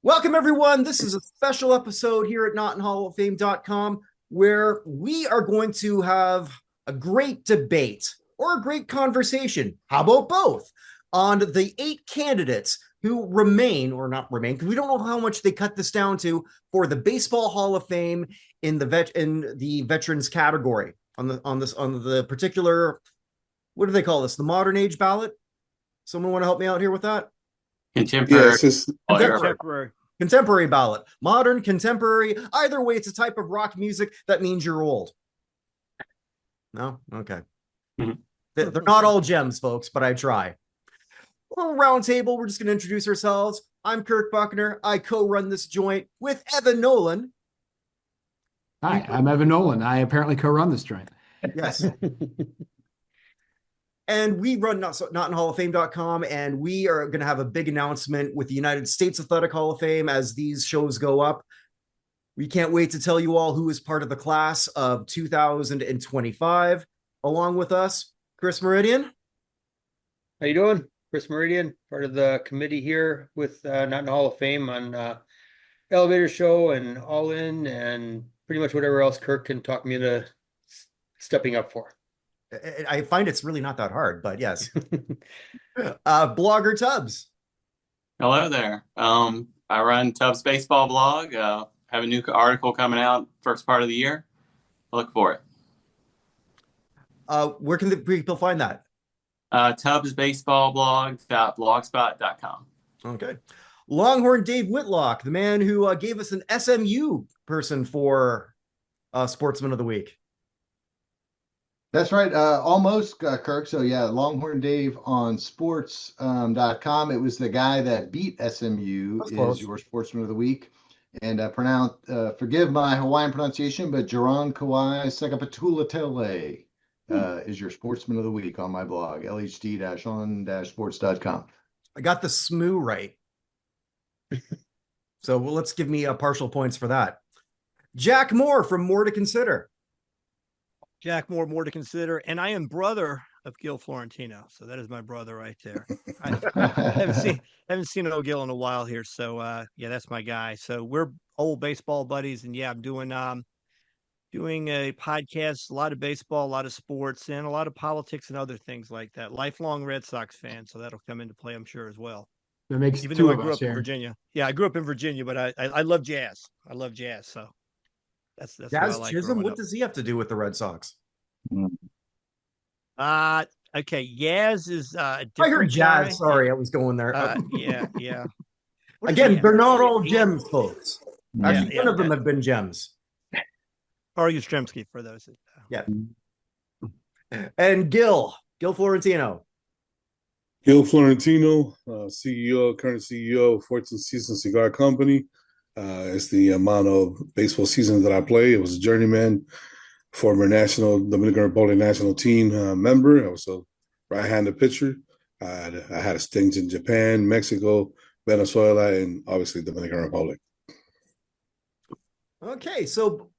Welcome, everyone. This is a special episode here at NotInHallOfFame.com where we are going to have a great debate or a great conversation. How about both? On the 8 candidates who remain or not remain, because we don't know how much they cut this down to for the Baseball Hall of Fame in the veterans category on the particular, what do they call this? The modern age ballot? Someone want to help me out here with that? Contemporary. Yes, it's Contemporary ballot. Modern, contemporary. Either way, it's a type of rock music that means you're old. No? Okay. Mhm. They're not all gems, folks, but I try. Well, roundtable, we're just going to introduce ourselves. I'm Kirk Buchner. I co-run this joint with Evan Nolan. Hi, I'm Evan Nolan. I apparently co-run this joint. Yes. And we run NotInHallOfFame.com, and we are going to have a big announcement with the United States Athletic Hall of Fame as these shows go up. We can't wait to tell you all who is part of the class of 2025. Along with us, Chris Mouradian. How you doing? Chris Mouradian, part of the committee here with Not in the Hall of Fame on Elevator Show and All In and pretty much whatever else Kirk can talk me into stepping up for. I find it's really not that hard, but yes. Blogger Tubbs. Hello there. I run Tubbs Baseball Blog. Have a new article coming out first part of the year. I look for it. Where can the people find that? TubbsBaseballBlog.blogspot.com. Okay. Longhorn Dave Whitlock, the man who gave us an SMU person for Sportsman of the Week. That's right. Almost, Kirk. So yeah, Longhorn Dave on sports.com. It was the guy that beat SMU is your sportsman of the week. And forgive my Hawaiian pronunciation, but Jaron Kawai Sekapatulatele is your sportsman of the week on my blog, lhd-on-sports.com. I got the SMU right. So let's give me partial points for that. Jack Moore from More to Consider. Jack Moore, More to Consider, and I am brother of Gill Florentino, so that is my brother right there. I haven't seen old Gill in a while here, so yeah, that's my guy. So we're old baseball buddies, and yeah, I'm doing a podcast, a lot of baseball, a lot of sports, and a lot of politics and other things like that. Lifelong Red Sox fan, so that'll come into play, I'm sure, as well. That makes Even two though I of grew us up in here. Virginia. Yeah, I grew up in Virginia, but I love jazz. I love jazz, so. That's what I Jazz like Chisholm, what up. does he have to do with the Red Sox? Okay, Yaz is I different heard jazz. guy. Sorry, I was going there. Yeah. What does he Again, have? they're not all gems, folks. Actually, Yeah, none of them have been gems. Or Yastrzemski for those. Yeah. And Gill Florentino. Gill Florentino, current CEO of 14 Season Cigar Company. It's the amount of baseball seasons that I play. It was a journeyman, former Dominican Republic national team member. I was a right-handed pitcher. I had a stint in Japan, Mexico, Venezuela, and obviously Dominican Republic. Okay, so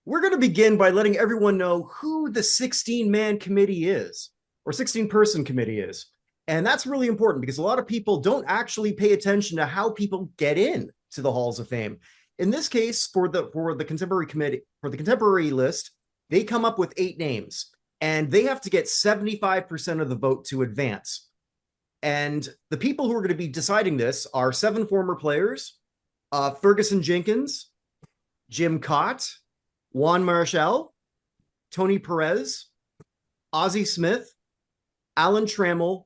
we're going to begin by letting everyone know who the 16-man committee is, or 16-person committee is. And that's really important because a lot of people don't actually pay attention to how people get in to the Halls of Fame. In this case, for the contemporary committee, for the contemporary list, they come up with 8 names, and they have to get 75% of the vote to advance. And the people who are going to be deciding this are 7 former players: Ferguson Jenkins, Jim Cott, Juan Marichal, Tony Perez, Ozzie Smith, Alan Trammell,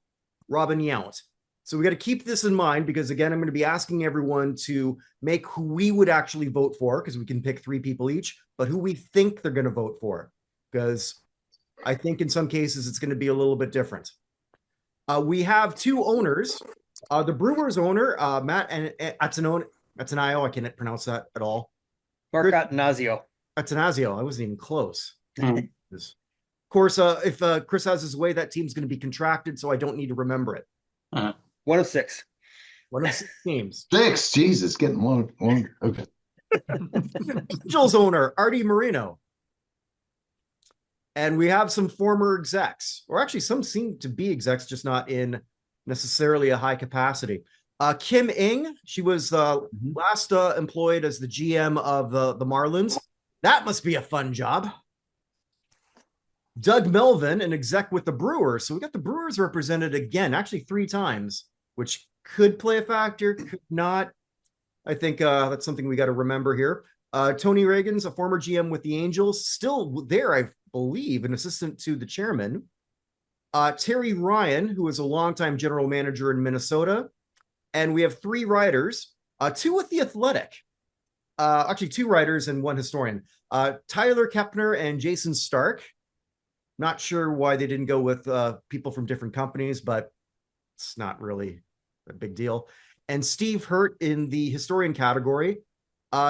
Robin Yount. So we got to keep this in mind because, again, I'm going to be asking everyone to make who we would actually vote for, because we can pick 3 people each, but who we think they're going to vote for, because I think in some cases it's going to be a little bit different. We have 2 owners. The Brewers owner, Matt and Ateneo, I can't pronounce that at all. Mark Attanasio. Attanasio, I wasn't even close. Mhm. Of course, if Chris has his way, that team's going to be contracted, so I don't need to remember it. 1 of 6. One of 6 teams. 6, Jesus, getting one. Okay. Angels owner, Artie Moreno. And we have some former execs, or actually some seem to be execs, just not in necessarily a high capacity. Kim Ng, she was last employed as the GM of the Marlins. That must be a fun job. Doug Melvin, an exec with the Brewers. So we got the Brewers represented again, actually 3 times, which could play a factor, could not. I think that's something we got to remember here. Tony Reagan's a former GM with the Angels, still there, I believe, an assistant to the chairman. Terry Ryan, who is a longtime general manager in Minnesota. And we have 3 writers, 2 with the Athletic. Actually, 2 writers and 1 historian. Tyler Kepner and Jason Stark. Not sure why they didn't go with people from different companies, but it's not really a big deal. And Steve Hurt in the historian category.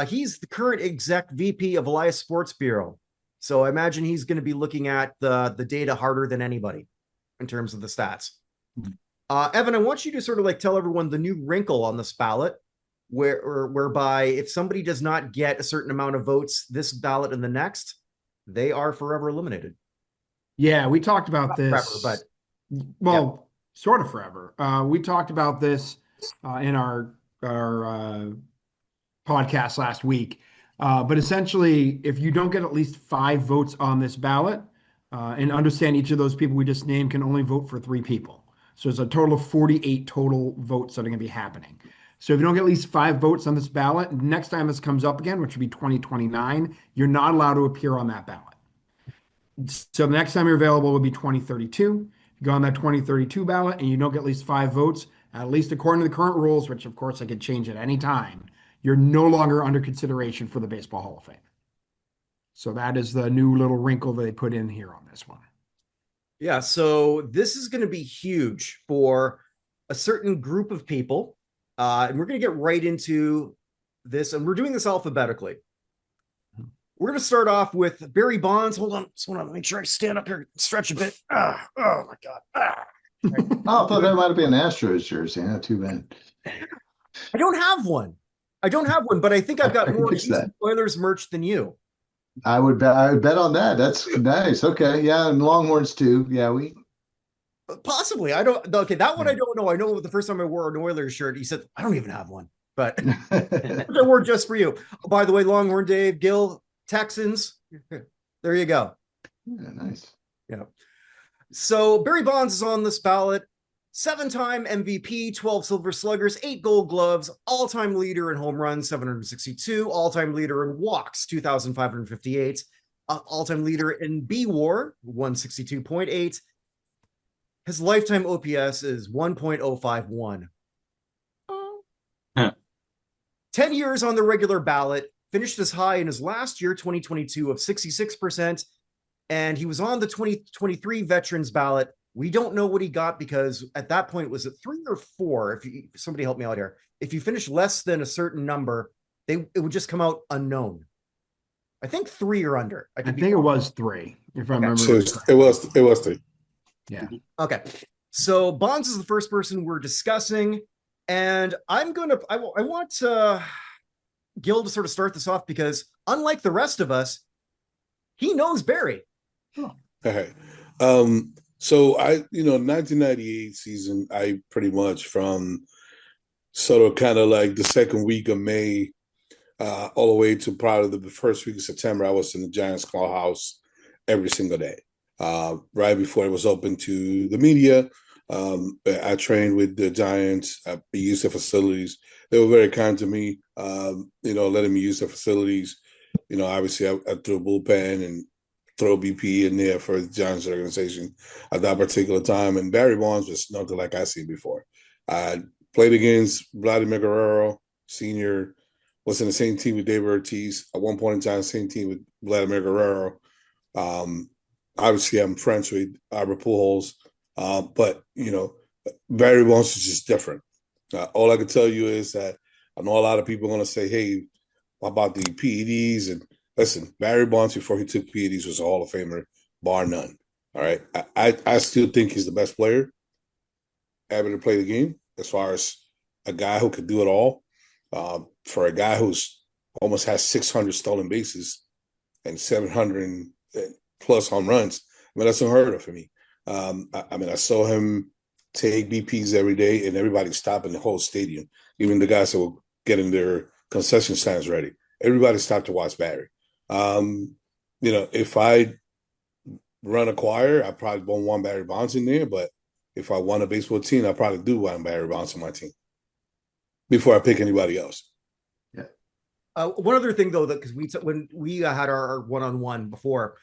He's the current exec VP of Elias Sports Bureau. So I imagine he's going to be looking at the data harder than anybody in terms of the stats. Evan, I want you to sort of like tell everyone the new wrinkle on this ballot, whereby if somebody does not get a certain amount of votes this ballot and the next, they are forever eliminated. Yeah, we talked about Not this, forever, well, sort of forever. We talked about this in our podcast last week. But essentially, if you don't get at least 5 votes on this ballot, and understand each of those people we just named can only vote for 3 people. So there's a total of 48 total votes that are going to be happening. So if you don't get at least 5 votes on this ballot, next time this comes up again, which would be 2029, you're not allowed to appear on that ballot. So the next time you're available will be 2032. You go on that 2032 ballot and you don't get at least 5 votes, at least according to the current rules, which of course I could change at any time, you're no longer under consideration for the Baseball Hall of Fame. So that is the new little wrinkle that they put in here on this one. Yeah, so this is going to be huge for a certain group of people. And we're going to get right into this, and we're doing this alphabetically. We're going to start off with Barry Bonds. Hold on, just want to make sure I stand up here and stretch a bit. Oh my God. Oh, I thought that might have been an Astros jersey. Not too bad. I don't have one, but I think I've got more Oilers merch than you. I would bet on that. That's nice. Okay. Yeah. And Longhorns too. Yeah. Possibly. I don't. Okay. That one I don't know. I know the first time I wore an Oilers shirt, he said, I don't even have one, but I wore just for you. Oh, by the way, Longhorn Dave, Gill, Texans. There you go. Yeah, nice. Yeah. So Barry Bonds is on this ballot. 7-time MVP, 12 Silver Sluggers, 8 Gold Gloves, all-time leader in home runs, 762, all-time leader in walks, 2,558, all-time leader in bWAR, 162.8. His lifetime OPS is 1.051. 10 years on the regular ballot, finished as high in his last year, 2022, of 66%, and he was on the 2023 Veterans ballot. We don't know what he got because at that point, was it 3 or 4? If somebody help me out here, if you finish less than a certain number, it would just come out unknown. I think 3 or under. I think it was 3, if I remember. So it was 3. Yeah. Okay. So Bonds is the first person we're discussing, and I want Gill to sort of start this off because unlike the rest of us, he knows Barry. Oh. Okay. So 1998 season, I pretty much from sort of kind of like the second week of May, all the way to probably the first week of September, I was in the Giants clubhouse every single day. Right before it was open to the media, I trained with the Giants. I used their facilities. They were very kind to me, letting me use their facilities. Obviously I threw a bullpen and throw BP in there for the Giants organization at that particular time. And Barry Bonds was nothing like I seen before. I played against Vladimir Guerrero, senior, was in the same team with David Ortiz. At one point in time, same team with Vladimir Guerrero. Obviously, I'm friends with Albert Pujols. But, Barry Bonds is just different. All I can tell you is that I know a lot of people are going to say, hey, what about the PEDs? And listen, Barry Bonds, before he took PEDs, was a Hall of Famer, bar none. All right. I still think he's the best player ever to play the game as far as a guy who could do it all. For a guy who's almost has 600 stolen bases and 700 plus home runs, that's unheard of for me. I saw him take BPs every day, and everybody stopped in the whole stadium. Even the guys that were getting their concession stands ready, everybody stopped to watch Barry. If I run a choir, I probably won't want Barry Bonds in there, but if I want a baseball team, I probably do want Barry Bonds on my team before I pick anybody else. One other thing, though, that because when we had our one-on-one before,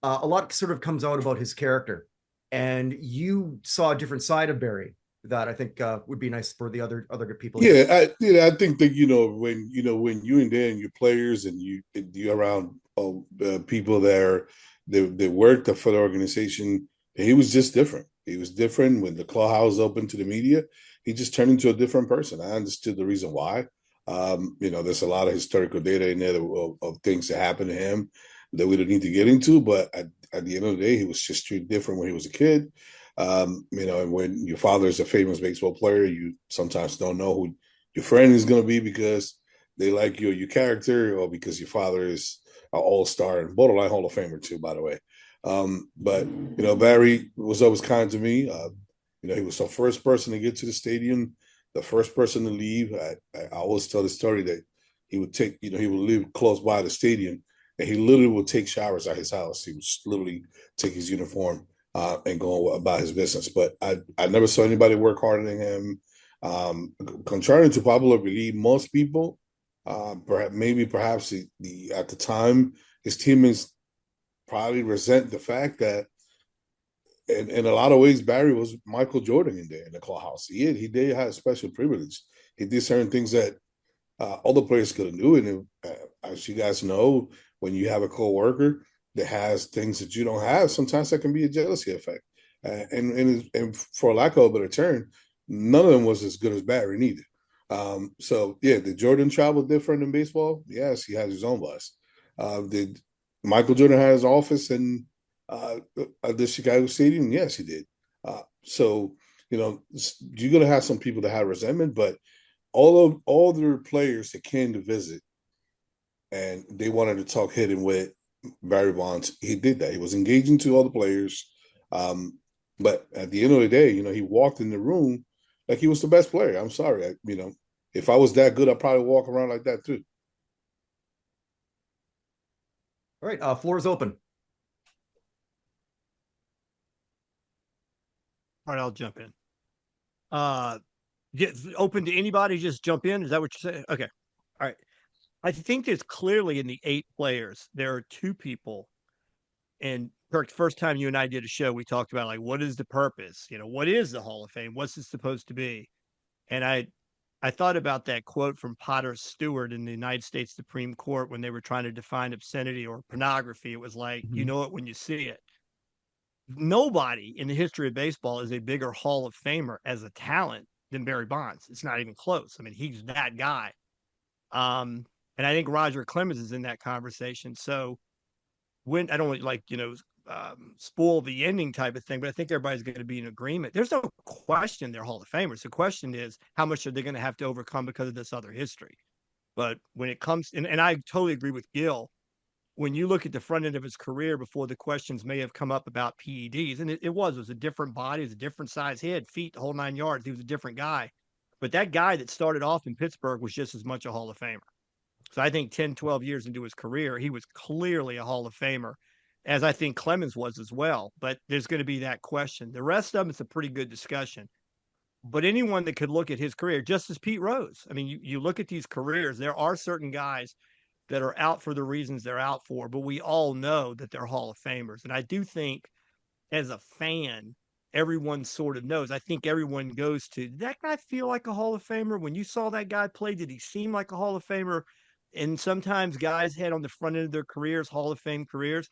a lot sort of comes out about his character, and you saw a different side of Barry that I think would be nice for the other good people. Yeah, I think that when you and Dan, your players, and you're around people that worked for the organization, he was just different. He was different when the clubhouse opened to the media. He just turned into a different person. I understood the reason why. There's a lot of historical data in there of things that happened to him that we don't need to get into. But at the end of the day, he was just treated different when he was a kid. And when your father is a famous baseball player, you sometimes don't know who your friend is going to be because they like you or your character, or because your father is an all-star and borderline Hall of Famer too, by the way. But Barry was always kind to me. He was the first person to get to the stadium, the first person to leave. I always tell the story that he would live close by the stadium, and he literally would take showers at his house. He would literally take his uniform and go about his business. But I never saw anybody work harder than him. Contrary to popular belief, most people, perhaps at the time, his teammates probably resent the fact that in a lot of ways, Barry was Michael Jordan in there in the clubhouse. He did have a special privilege. He did certain things that other players couldn't do. And as you guys know, when you have a coworker that has things that you don't have, sometimes that can be a jealousy effect. And for lack of a better term, none of them was as good as Barry neither. Did Jordan travel different in baseball? Yes, he has his own bus. Did Michael Jordan have his office in the Chicago Stadium? Yes, he did. You're going to have some people that have resentment, but all the players that came to visit and they wanted to talk hitting with Barry Bonds, he did that. He was engaging to all the players. But at the end of the day, he walked in the room like he was the best player. I'm sorry. If I was that good, I'd probably walk around like that too. All right, floor is open. All right, I'll jump in. Open to anybody, just jump in. Is that what you're saying? Okay. All right. I think there's clearly in the 8 players, there are 2 people. And Kirk, the first time you and I did a show, we talked about what is the purpose? What is the Hall of Fame? What's it supposed to be? And I thought about that quote from Potter Stewart in the United States Supreme Court when they were trying to define obscenity or pornography. It was like, you know it when you see it. Nobody in the history of baseball is a bigger Hall of Famer as a talent than Barry Bonds. It's not even close. I mean, he's that guy. And I think Roger Clemens is in that conversation. So when I don't spoil the ending type of thing, but I think everybody's going to be in agreement. There's no question they're Hall of Famers. The question is, how much are they going to have to overcome because of this other history? But when it comes, and I totally agree with Gill, when you look at the front end of his career before the questions may have come up about PEDs, and it was a different body, it was a different size head, feet, the whole 9 yards. He was a different guy. But that guy that started off in Pittsburgh was just as much a Hall of Famer. So I think 10, 12 years into his career, he was clearly a Hall of Famer, as I think Clemens was as well. But there's going to be that question. The rest of them, it's a pretty good discussion. But anyone that could look at his career, just as Pete Rose, I mean, you look at these careers, there are certain guys that are out for the reasons they're out for, but we all know that they're Hall of Famers. And I do think as a fan, everyone sort of knows. I think everyone goes to, did that guy feel like a Hall of Famer? When you saw that guy play, did he seem like a Hall of Famer? And sometimes guys had on the front end of their careers, Hall of Fame careers.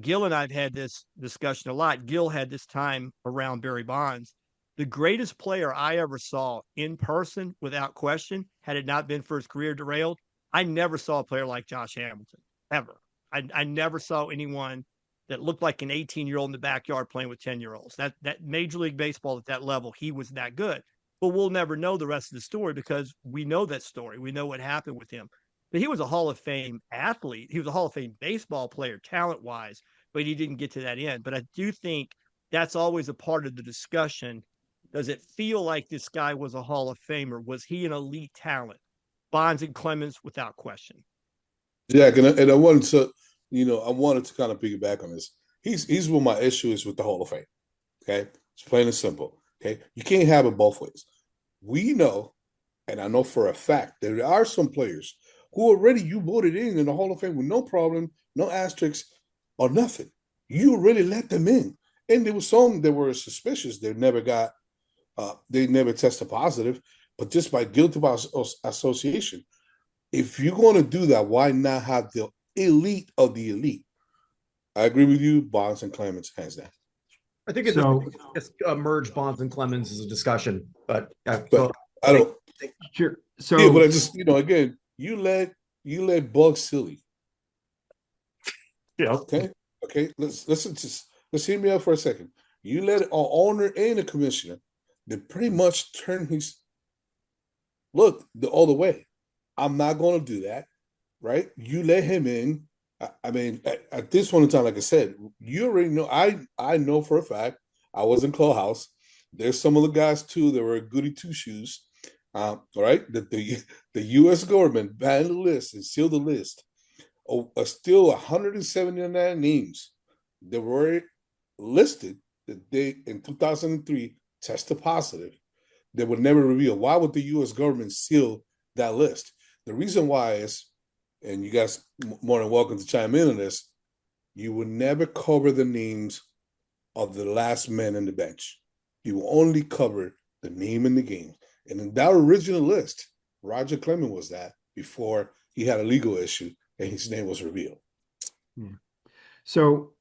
Gill and I've had this discussion a lot. Gill had this time around Barry Bonds. The greatest player I ever saw in person, without question, had it not been for his career derailed, I never saw a player like Josh Hamilton, ever. I never saw anyone that looked like an 18-year-old in the backyard playing with 10-year-olds. That Major League Baseball at that level, he was that good. But we'll never know the rest of the story because we know that story. We know what happened with him. But he was a Hall of Fame athlete. He was a Hall of Fame baseball player, talent-wise, but he didn't get to that end. But I do think that's always a part of the discussion. Does it feel like this guy was a Hall of Famer? Was he an elite talent? Bonds and Clemens, without question. Yeah, and I wanted to, I wanted to kind of piggyback on this. He's what my issue is with the Hall of Fame. Okay, it's plain and simple. Okay, you can't have it both ways. We know, and I know for a fact, there are some players who already you voted in the Hall of Fame with no problem, no asterisks, or nothing. You really let them in, and there was some that were suspicious. They never tested positive, but just by guilt by association. If you're going to do that, why not have the elite of the elite? I agree with you, Bonds and Clemens, hands down. I think it's merge Bonds and Clemens as a discussion, but I don't. Sure. So yeah, but I just again, you let Bud Selig. Yeah. Okay. Let's hear me out for a second. You let an owner and a commissioner that pretty much turn his look the other way. I'm not going to do that, right? You let him in. I mean, at this point in time, like I said, you already know. I know for a fact. I was in Clubhouse. There's some of the guys too that were goody two shoes. All right, that the U.S. government banned the list and sealed the list. Still 179 names that were listed that they in 2003 tested positive. That would never reveal. Why would the U.S. government seal that list? The reason why is, and you guys more than welcome to chime in on this, you would never cover the names of the last men in the bench. You will only cover the name in the game. And in that original list, Roger Clemens was that before he had a legal issue and his name was revealed. So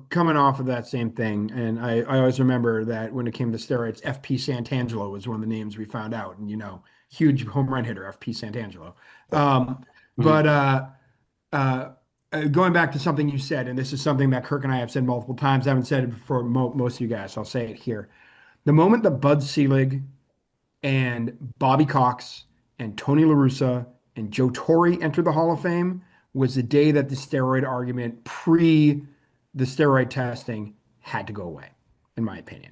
coming off of that same thing, and I always remember that when it came to steroids, FP Santangelo was one of the names we found out, and huge home run hitter, FP Santangelo. But going back to something you said, and this is something that Kirk and I have said multiple times. I haven't said it before most of you guys, so I'll say it here. The moment that Bud Selig and Bobby Cox and Tony La Russa and Joe Torre entered the Hall of Fame was the day that the steroid argument pre the steroid testing had to go away, in my opinion.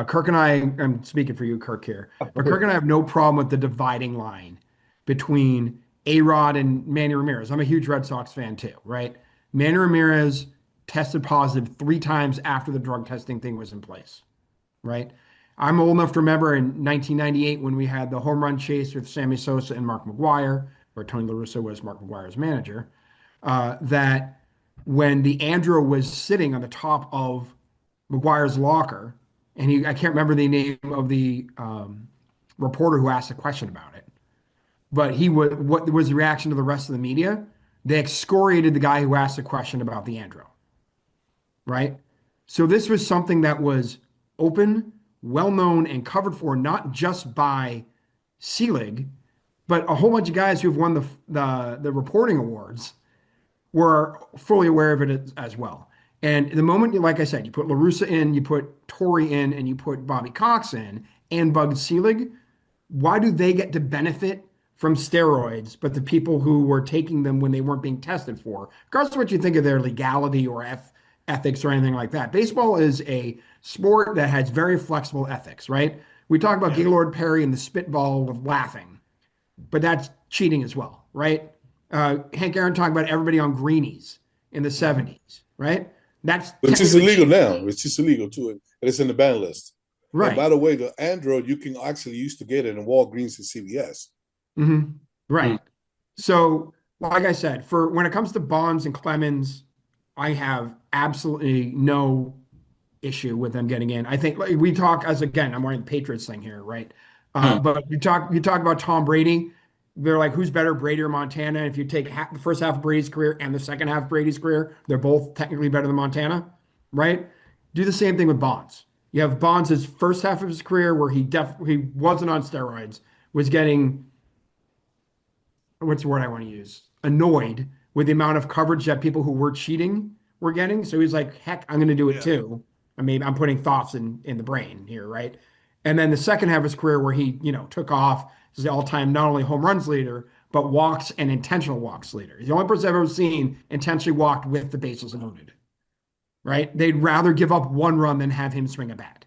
Kirk and I, I'm speaking for you, Kirk, here, but Kirk and I have no problem with the dividing line between A-Rod and Manny Ramirez. I'm a huge Red Sox fan too, right? Manny Ramirez tested positive 3 times after the drug testing thing was in place, right? I'm old enough to remember in 1998 when we had the home run chase with Sammy Sosa and Mark McGwire, where Tony La Russa was Mark McGwire's manager, that when the Andro was sitting on the top of McGwire's locker, and I can't remember the name of the reporter who asked a question about it, but what was the reaction to the rest of the media? They excoriated the guy who asked a question about the Andro, right? So this was something that was open, well-known, and covered for not just by Selig, but a whole bunch of guys who have won the reporting awards were fully aware of it as well. And the moment, like I said, you put La Russa in, you put Torre in, and you put Bobby Cox in, and Bud Selig, why do they get to benefit from steroids, but the people who were taking them when they weren't being tested for, regardless of what you think of their legality or ethics or anything like that? Baseball is a sport that has very flexible ethics, right? We talk about Gaylord Perry and the spitball of laughing, but that's cheating as well, right? Hank Aaron talked about everybody on greenies in the 70s, right? Which is illegal now. It's just illegal too, and it's in the ban list. Right. And by the way, the Android you can actually used to get it in Walgreens and CVS. Mm-hmm. Right. So, like I said, for when it comes to Bonds and Clemens, I have absolutely no issue with them getting in. I think we talk I'm wearing the Patriots thing here, right? But you talk about Tom Brady. They're like, who's better, Brady or Montana? If you take the first half of Brady's career and the second half of Brady's career, they're both technically better than Montana, right? Do the same thing with Bonds. You have Bonds' first half of his career where he wasn't on steroids, was getting, what's the word I want to use? Annoyed with the amount of coverage that people who were cheating were getting. So he's like, heck, I'm going to do it too. I mean, I'm putting thoughts in the brain here, right? And then the second half of his career where he, took off as the all-time not only home runs leader, but walks and intentional walks leader. He's the only person I've ever seen intentionally walked with the bases loaded, right? They'd rather give up 1 run than have him swing a bat.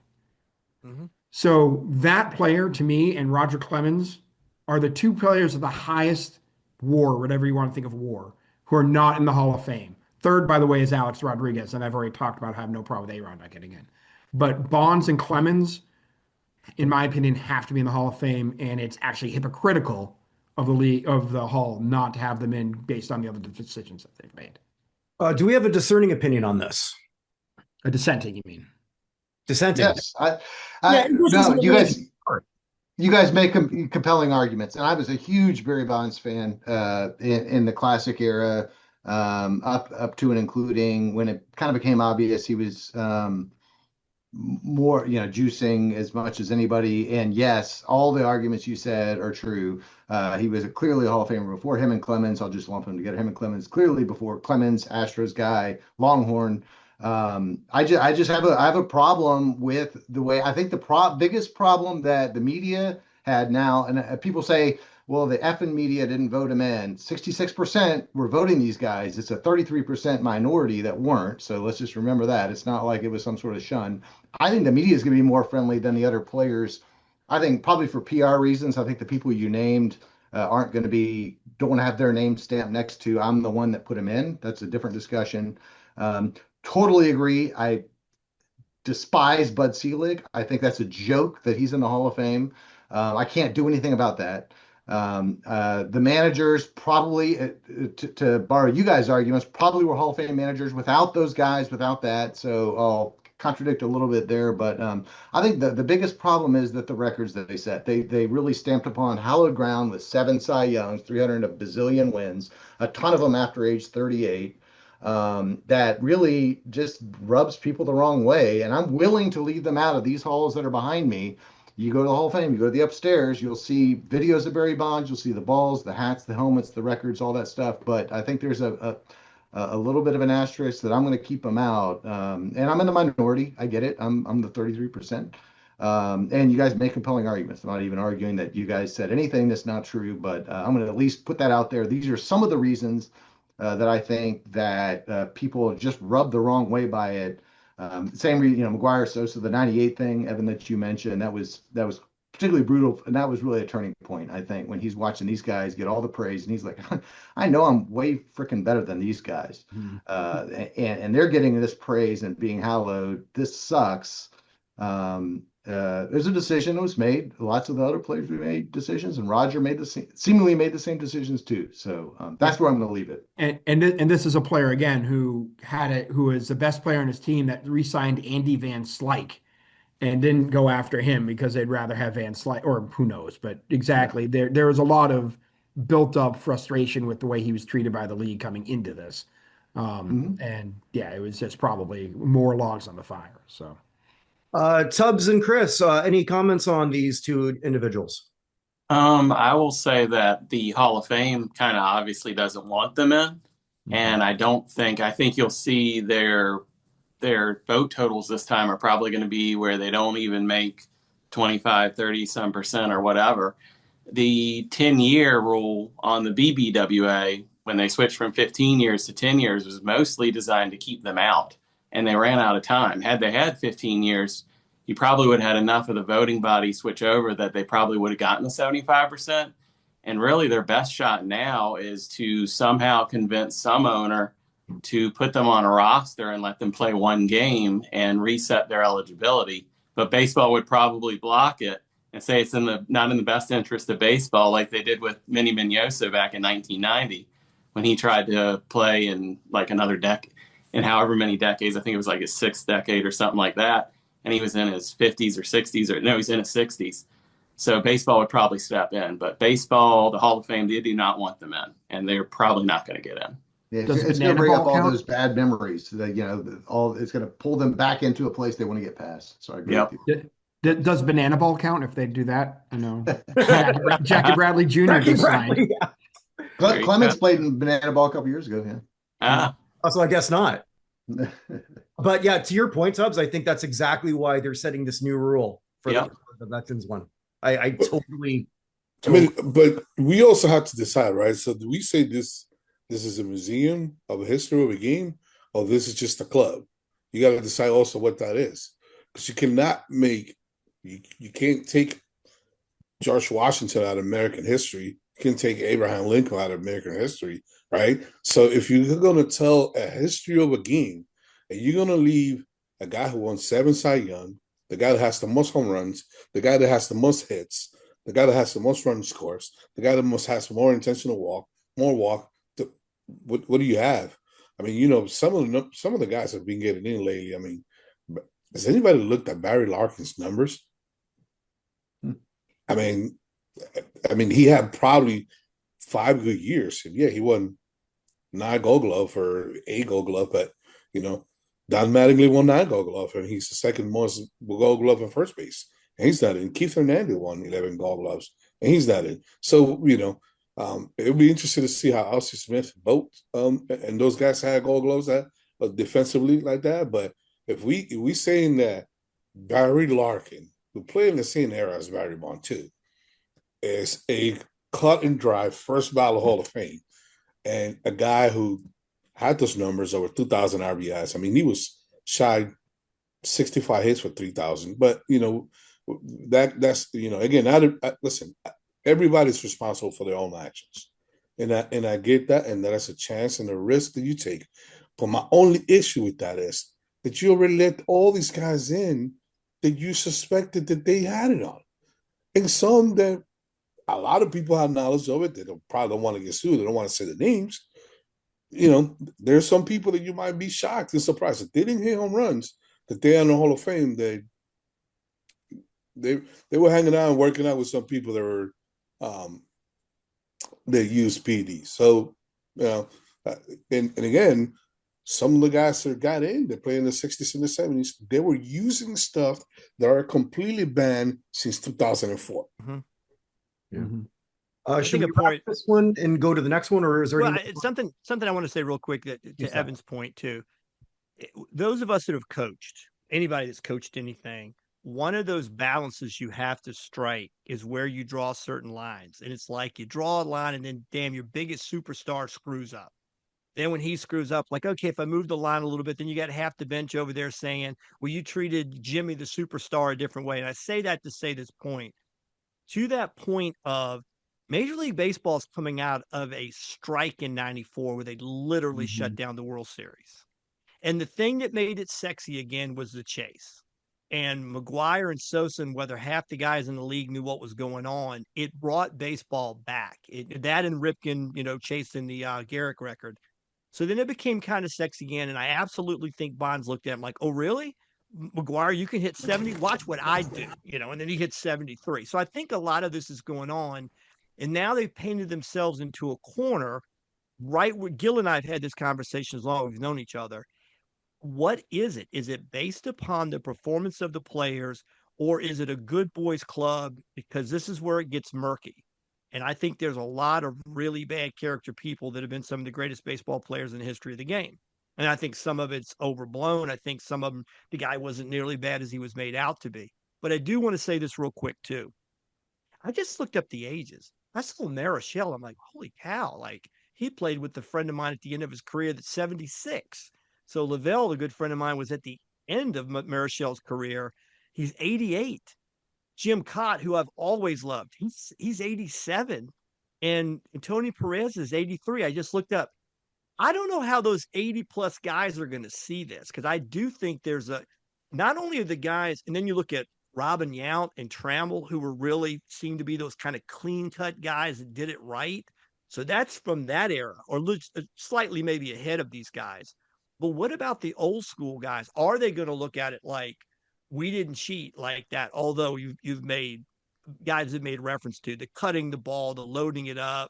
Mm-hmm. So that player to me and Roger Clemens are the 2 players of the highest WAR, whatever you want to think of WAR, who are not in the Hall of Fame. Third, by the way, is Alex Rodriguez, and I've already talked about how I have no problem with A-Rod not getting in. But Bonds and Clemens, in my opinion, have to be in the Hall of Fame, and it's actually hypocritical of the league, of the Hall, not to have them in based on the other decisions that they've made. Do we have a discerning opinion on this? A dissenting, you mean? Dissenting. Yes, no, you guys make compelling arguments, and I was a huge Barry Bonds fan in the classic era, up to and including when it kind of became obvious he was more, juicing as much as anybody. And yes, all the arguments you said are true. He was clearly a Hall of Famer before him and Clemens. I'll just lump them together. Him and Clemens clearly before Clemens, Astros guy, Longhorn. I just have a problem with the way, I think the biggest problem that the media had now, and people say, well, the effing media didn't vote him in. 66% were voting these guys. It's a 33% minority that weren't. So let's just remember that. It's not like it was some sort of shun. I think the media is going to be more friendly than the other players. I think probably for PR reasons. I think the people you named aren't going to don't have their name stamped next to, I'm the one that put him in. That's a different discussion. Totally agree. I despise Bud Selig. I think that's a joke that he's in the Hall of Fame. I can't do anything about that. The managers probably, to borrow you guys' arguments, probably were Hall of Fame managers without those guys, without that. So I'll contradict a little bit there. But I think the biggest problem is that the records that they set, they really stamped upon hallowed ground with 7 Cy Youngs, 300 a bazillion wins, a ton of them after age 38. That really just rubs people the wrong way. And I'm willing to leave them out of these halls that are behind me. You go to the Hall of Fame, you go to the upstairs, you'll see videos of Barry Bonds, you'll see the balls, the hats, the helmets, the records, all that stuff. But I think there's a little bit of an asterisk that I'm going to keep them out. And I'm in the minority. I get it. I'm the 33%. And you guys make compelling arguments. I'm not even arguing that you guys said anything that's not true, but I'm going to at least put that out there. These are some of the reasons that I think that people just rub the wrong way by it. Same reason, McGuire Sosa, the 98 thing, Evan, that you mentioned, that was particularly brutal. And that was really a turning point, I think, when he's watching these guys get all the praise. And he's like, I know I'm way freaking better than these guys. And they're getting this praise and being hallowed. This sucks. There's a decision that was made. Lots of the other players made decisions, and Roger seemingly made the same decisions too. So that's where I'm going to leave it. And this is a player again who is the best player on his team that re-signed Andy Van Slyke and didn't go after him because they'd rather have Van Slyke, or who knows. But exactly, there was a lot of built up frustration with the way he was treated by the league coming into this, and yeah, it was just probably more logs on the fire. So. Tubbs and Chris, any comments on these 2 individuals? I will say that the Hall of Fame kind of obviously doesn't want them in. And I think you'll see their vote totals this time are probably going to be where they don't even make 25, 30 some percent or whatever. The 10-year rule on the bBWA, when they switched from 15 years to 10 years, was mostly designed to keep them out. And they ran out of time. Had they had 15 years, you probably would have had enough of the voting body switch over that they probably would have gotten the 75%. And really their best shot now is to somehow convince some owner to put them on a roster and let them play 1 game and reset their eligibility. But baseball would probably block it and say it's not in the best interest of baseball, like they did with Manny Minoso back in 1990 when he tried to play in like another decade. In however many decades, I think it was like his 6th decade or something like that. And he was in his 50s or 60s, he's in his 60s. So baseball would probably step in. But baseball, the Hall of Fame, they do not want them in. And they're probably not going to get in. Yeah, it's going to bring up all those bad memories. That, it's going to pull them back into a place they want to get past. So I agree with you. Does banana ball count if they do that? I know. Jackie Bradley Jr. just signed. Clemens played in banana ball a couple years ago, yeah. So I guess not. But yeah, to your point, Tubbs, I think that's exactly why they're setting this new rule for the veterans one. I totally. I mean, but we also have to decide, right? So do we say this is a museum of a history of a game, or this is just a club? You got to decide also what that is, because you cannot make you can't take George Washington out of American history. You can take Abraham Lincoln out of American history, right? So if you're going to tell a history of a game, and you're going to leave a guy who won 7 Cy Young, the guy that has the most home runs, the guy that has the most hits, the guy that has the most run scores, the guy that has more intentional walk. What do you have? I mean, some of the guys have been getting in lately. I mean, has anybody looked at Barry Larkin's numbers? I mean, he had probably 5 good years. And yeah, he won 9 Gold Glove or 8 Gold Glove, but Don Mattingly won 9 Gold Glove, and he's the second most Gold Glove in first base, and he's not in. Keith Hernandez won 11 Gold Gloves, and he's not in. So it'll be interesting to see how Elsie Smith votes, and those guys had Gold Gloves that defensively like that. But if we saying that Barry Larkin, who played in the same era as Barry Bonds too, is a cut and dry first ballot Hall of Fame, and a guy who had those numbers over 2,000 RBIs. I mean, he was shy 65 hits for 3,000. But that's again. Listen, everybody's responsible for their own actions, and I get that, and that's a chance and a risk that you take. But my only issue with that is that you already let all these guys in that you suspected that they had it on, and some that a lot of people have knowledge of it. They probably don't want to get sued. They don't want to say the names. There's some people that you might be shocked and surprised that they didn't hit home runs, that they're in the Hall of Fame. They were hanging out and working out with some people that were that used PD. So and again, some of the guys that got in, they play in the 60s and the 70s. They were using stuff that are completely banned since 2004. Yeah. Mm-hmm. Should we wrap this one and go to the next one, or is there something I want to say real quick to Evan's point too? Those of us that have coached, anybody that's coached anything, one of those balances you have to strike is where you draw certain lines, and it's like you draw a line, and then damn, your biggest superstar screws up. Then when he screws up, like, okay, if I move the line a little bit, then you got half the bench over there saying, well, you treated Jimmy the superstar a different way. And I say that to say this point. To that point of Major League Baseball is coming out of a strike in 94 where they literally shut down the World Series. And the thing that made it sexy again was the chase. And McGwire and Sosa, and whether half the guys in the league knew what was going on, it brought baseball back. That and Ripken, chasing the Garrick record. So then it became kind of sexy again. And I absolutely think Bonds looked at him like, oh, really? McGwire, you can hit 70. Watch what I do, and then he hit 73. So I think a lot of this is going on. And now they've painted themselves into a corner, right where Gill and I have had this conversation as long as we've known each other. What is it? Is it based upon the performance of the players, or is it a good boys club? Because this is where it gets murky. And I think there's a lot of really bad character people that have been some of the greatest baseball players in the history of the game. And I think some of it's overblown. I think some of them, the guy wasn't nearly bad as he was made out to be. But I do want to say this real quick, too. I just looked up the ages. I saw Marichal. I'm like, holy cow. Like, he played with a friend of mine at the end of his career that's 76. So Lavelle, a good friend of mine, was at the end of Marichal's career. He's 88. Jim Cott, who I've always loved, he's 87. And Tony Perez is 83. I just looked up. I don't know how those 80-plus guys are going to see this, because I do think there's not only are the guys, and then you look at Robin Yount and Trammell, who seem to be those kind of clean-cut guys that did it right. So that's from that era, or slightly maybe ahead of these guys. But what about the old school guys? Are they going to look at it like, we didn't cheat like that? Although you've made guys have made reference to the cutting the ball, the loading it up.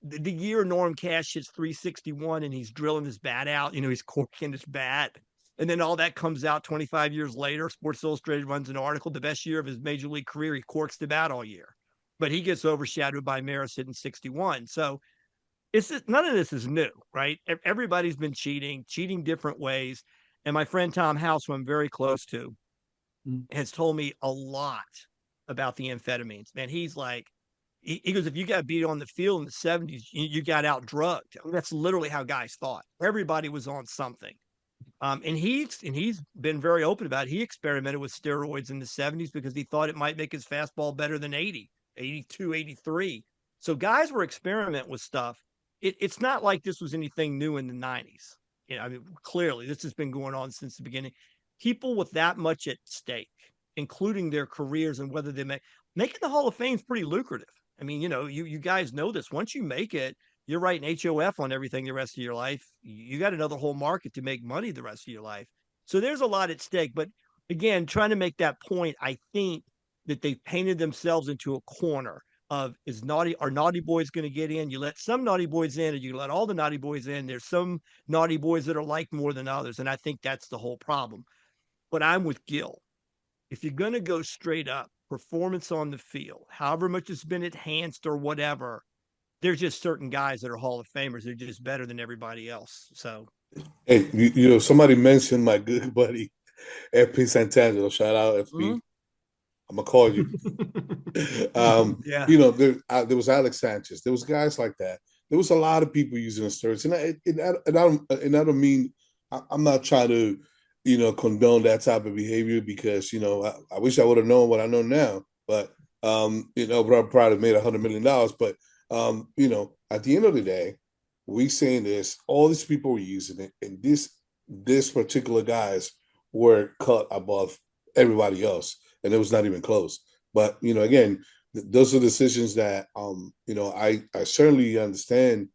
The year Norm Cash hits 361 and he's drilling his bat out, he's corking his bat. And then all that comes out 25 years later. Sports Illustrated runs an article, the best year of his major league career. He corks the bat all year. But he gets overshadowed by Maris hitting 61. So none of this is new, right? Everybody's been cheating different ways. And my friend Tom House, who I'm very close to, has told me a lot about the amphetamines. Man, he's like, he goes, if you got beat on the field in the 70s, you got out drugged. I mean, that's literally how guys thought. Everybody was on something. And he's been very open about it. He experimented with steroids in the 70s because he thought it might make his fastball better than 80, 82, 83. So guys were experimenting with stuff. It's not like this was anything new in the 90s. You know, I mean, clearly this has been going on since the beginning. People with that much at stake, including their careers and whether they making the Hall of Fame is pretty lucrative. I mean, you know, you guys know this. Once you make it, you're writing HOF on everything the rest of your life. You got another whole market to make money the rest of your life. So there's a lot at stake. But again, trying to make that point, I think that they've painted themselves into a corner of are naughty boys going to get in? You let some naughty boys in, or you let all the naughty boys in. There's some naughty boys that are liked more than others. And I think that's the whole problem. But I'm with Gill. If you're going to go straight up, performance on the field, however much it's been enhanced or whatever, there's just certain guys that are Hall of Famers. They're just better than everybody else. So, hey, you know, somebody mentioned my good buddy FP Santangelo. Shout out FP. Mm-hmm. I'm gonna call you. Yeah. You know, there was Alex Sanchez. There was guys like that. There was a lot of people using the steroids, and I don't mean I'm not trying to, you know, condone that type of behavior because, you know, I wish I would have known what I know now. But you know, but I probably made $100 million. But you know, at the end of the day, we saying this, all these people were using it, and this particular guys were cut above everybody else, and it was not even close. But you know, again, those are decisions that you know, I certainly understand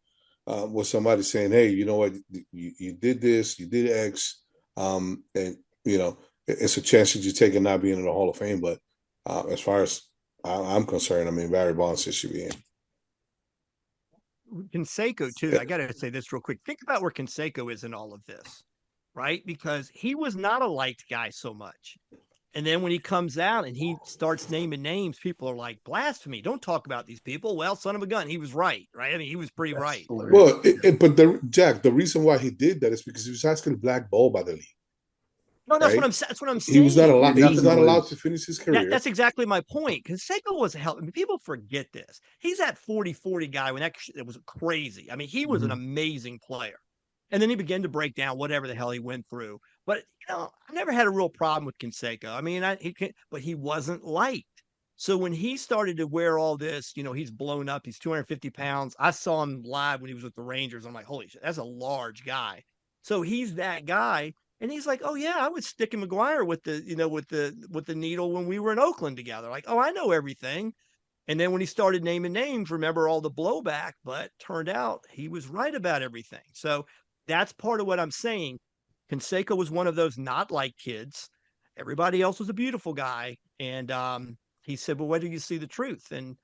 with somebody saying, hey, you know what, you did this, you did X, and you know, it's a chance that you take in not being in the Hall of Fame. But as far as I'm concerned, I mean, Barry Bonds should be in. Canseco too. I got to say this real quick. Think about where Canseco is in all of this, right? Because he was not a liked guy so much. And then when he comes out and he starts naming names, people are like, blasphemy. Don't talk about these people. Well, son of a gun. He was right. I mean, he was pretty right. Well, Jack, the reason why he did that is because he was actually blackballed by the league. No, that's right? That's what I'm saying. He was not allowed. He was not allowed to finish his career. That's exactly my point. Canseco was a hell. I mean, people forget this. He's that 40-40 guy when it was crazy. I mean, he was an amazing player. And then he began to break down whatever the hell he went through. But, you know, I never had a real problem with Canseco. I mean, but he wasn't liked. So when he started to wear all this, you know, he's blown up. He's 250 pounds. I saw him live when he was with the Rangers. I'm like, holy shit, that's a large guy. So he's that guy. And he's like, oh yeah, I was sticking McGuire with the, you know, with the needle when we were in Oakland together. Like, oh, I know everything. And then when he started naming names, remember all the blowback, but turned out he was right about everything. So that's part of what I'm saying. Canseco was one of those not like kids. Everybody else was a beautiful guy. And he said, well, where do you see the truth? And